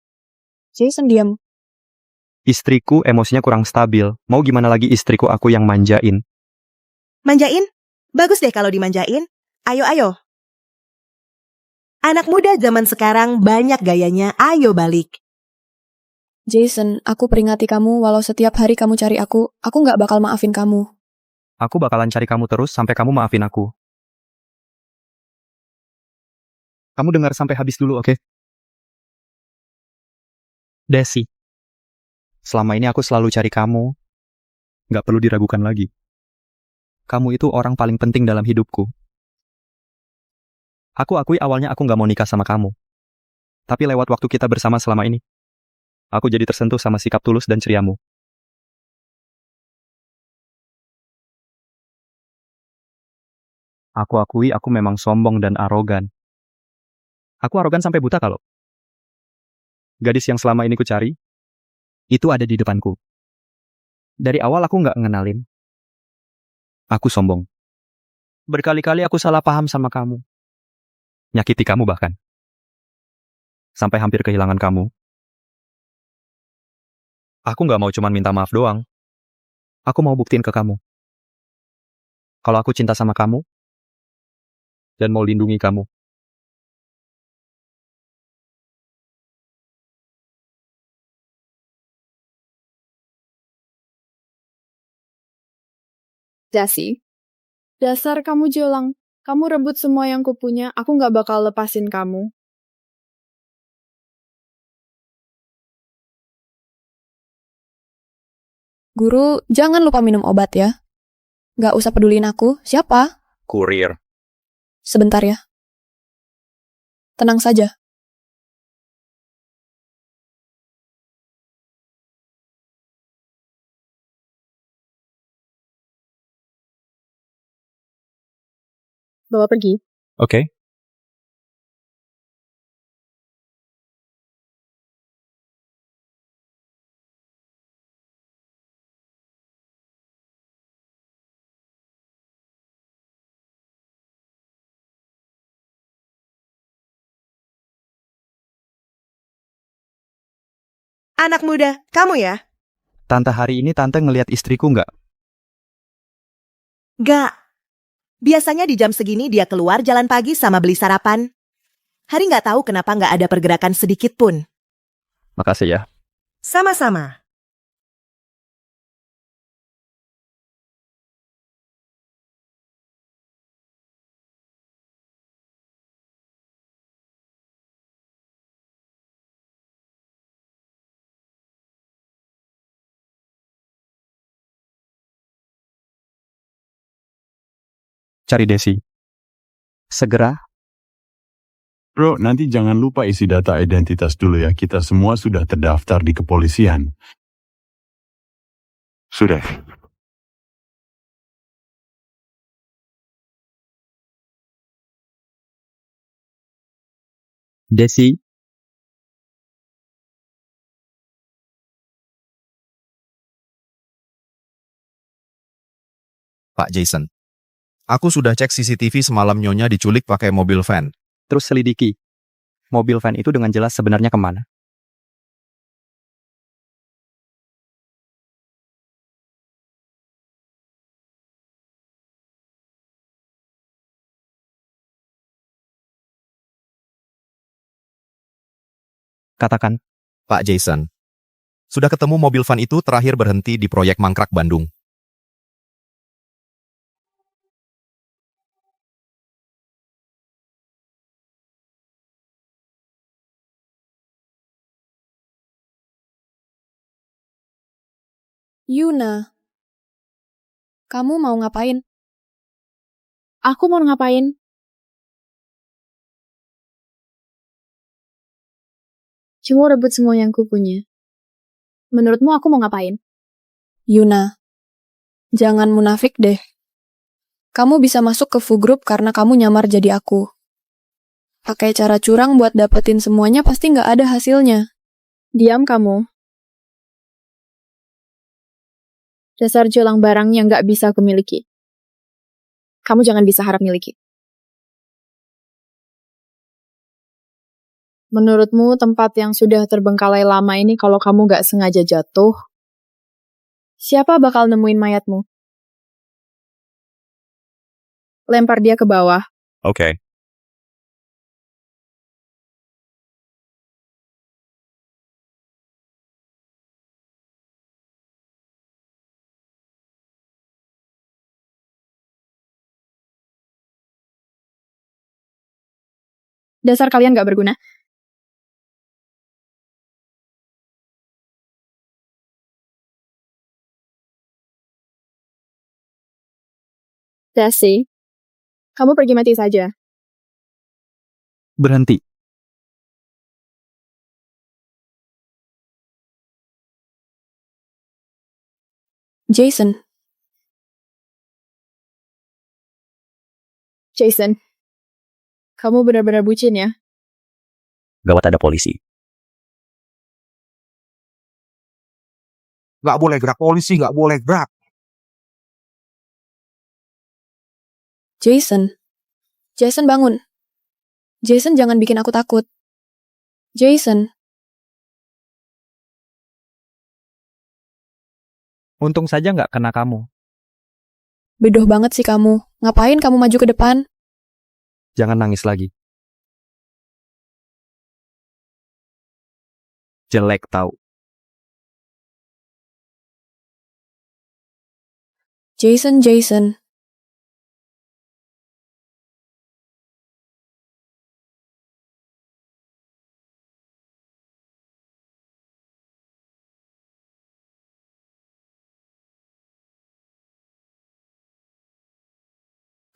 Jason diam. Istriku emosinya kurang stabil, mau gimana lagi istriku aku yang manjain. Manjain? Bagus deh kalau dimanjain. Ayo. Anak muda zaman sekarang banyak gayanya, ayo balik. Jason, aku peringati kamu walau setiap hari kamu cari aku nggak bakal maafin kamu. Aku bakalan cari kamu terus sampai kamu maafin aku. Kamu dengar sampai habis dulu, oke? Desi, selama ini aku selalu cari kamu. Nggak perlu diragukan lagi. Kamu itu orang paling penting dalam hidupku. Aku akui awalnya aku nggak mau nikah sama kamu. Tapi lewat waktu kita bersama selama ini, aku jadi tersentuh sama sikap tulus dan ceriamu. Aku akui aku memang sombong dan arogan. Aku arogan sampai buta kalau. Gadis yang selama ini ku cari, itu ada di depanku. Dari awal aku nggak ngenalin. Aku sombong. Berkali-kali aku salah paham sama kamu. Nyakiti kamu bahkan. Sampai hampir kehilangan kamu. Aku nggak mau cuman minta maaf doang. Aku mau buktiin ke kamu. Kalau aku cinta sama kamu, dan mau lindungi kamu. Dasi, dasar kamu jolang. Kamu rebut semua yang kupunya, aku nggak bakal lepasin kamu. Guru, jangan lupa minum obat ya. Nggak usah pedulin aku. Siapa? Kurir. Sebentar ya. Tenang saja. Bawa pergi. Oke. Anak muda, kamu ya? Tante hari ini tante ngelihat istriku nggak? Gak. Biasanya di jam segini dia keluar jalan pagi sama beli sarapan. Hari nggak tahu kenapa nggak ada pergerakan sedikit pun. Makasih ya. Sama-sama. Cari Desi. Segera. Bro, nanti jangan lupa isi data identitas dulu ya. Kita semua sudah terdaftar di kepolisian. Sudah. Desi. Pak Jason. Aku sudah cek CCTV semalam Nyonya diculik pakai mobil van. Terus selidiki. Mobil van itu dengan jelas sebenarnya kemana? Katakan. Pak Jason. Sudah ketemu mobil van itu terakhir berhenti di proyek Mangkrak Bandung. Yuna. Kamu mau ngapain? Aku mau ngapain? Cuma rebut semua yang kupunya. Menurutmu aku mau ngapain? Yuna. Jangan munafik deh. Kamu bisa masuk ke Fu Group karena kamu nyamar jadi aku. Pakai cara curang buat dapetin semuanya pasti nggak ada hasilnya. Diam kamu. Dasar jolang barang yang nggak bisa aku miliki. Kamu jangan bisa harap miliki. Menurutmu tempat yang sudah terbengkalai lama ini kalau kamu nggak sengaja jatuh, siapa bakal nemuin mayatmu? Lempar dia ke bawah. Oke. Dasar kalian gak berguna. Desi, kamu pergi mati saja. Berhenti. Jason, Jason, kamu benar-benar bucin ya? Gawat ada polisi. Nggak boleh gerak polisi, nggak boleh gerak. Jason. Jason bangun. Jason jangan bikin aku takut. Jason. Untung saja nggak kena kamu. Bedoh banget sih kamu. Ngapain kamu maju ke depan? Jangan nangis lagi. Jelek tahu. Jason.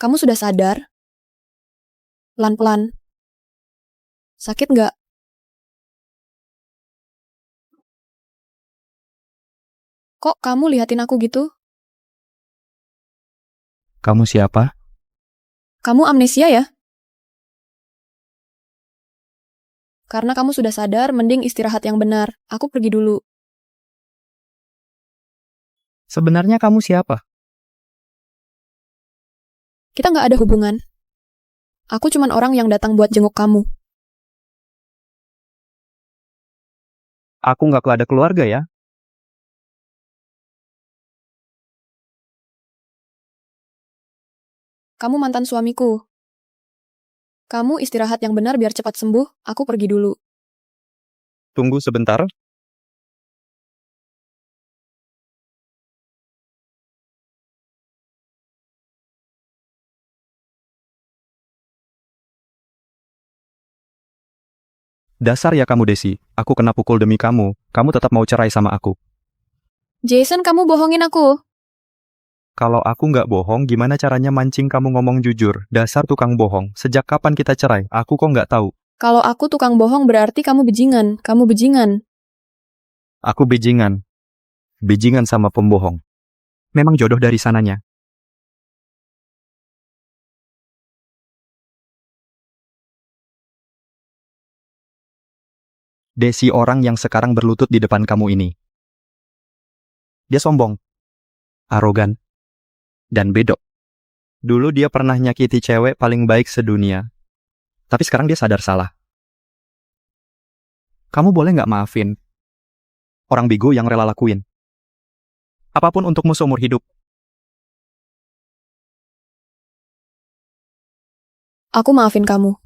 Kamu sudah sadar? Pelan-pelan. Sakit nggak? Kok kamu liatin aku gitu? Kamu siapa? Kamu amnesia ya? Karena kamu sudah sadar, mending istirahat yang benar. Aku pergi dulu. Sebenarnya kamu siapa? Kita nggak ada hubungan. Aku cuman orang yang datang buat jenguk kamu. Aku nggak ada keluarga ya? Kamu mantan suamiku. Kamu istirahat yang benar biar cepat sembuh, aku pergi dulu. Tunggu sebentar. Dasar ya kamu Desi, aku kena pukul demi kamu tetap mau cerai sama aku. Jason, kamu bohongin aku. Kalau aku nggak bohong, gimana caranya mancing kamu ngomong jujur? Dasar tukang bohong, sejak kapan kita cerai? Aku kok nggak tahu. Kalau aku tukang bohong berarti kamu bajingan. Kamu bajingan. Aku bajingan. Bajingan sama pembohong. Memang jodoh dari sananya. Desi orang yang sekarang berlutut di depan kamu ini. Dia sombong, arogan, dan bedok. Dulu dia pernah nyakiti cewek paling baik sedunia. Tapi sekarang dia sadar salah. Kamu boleh nggak maafin orang bego yang rela lakuin apapun untukmu seumur hidup? Aku maafin kamu.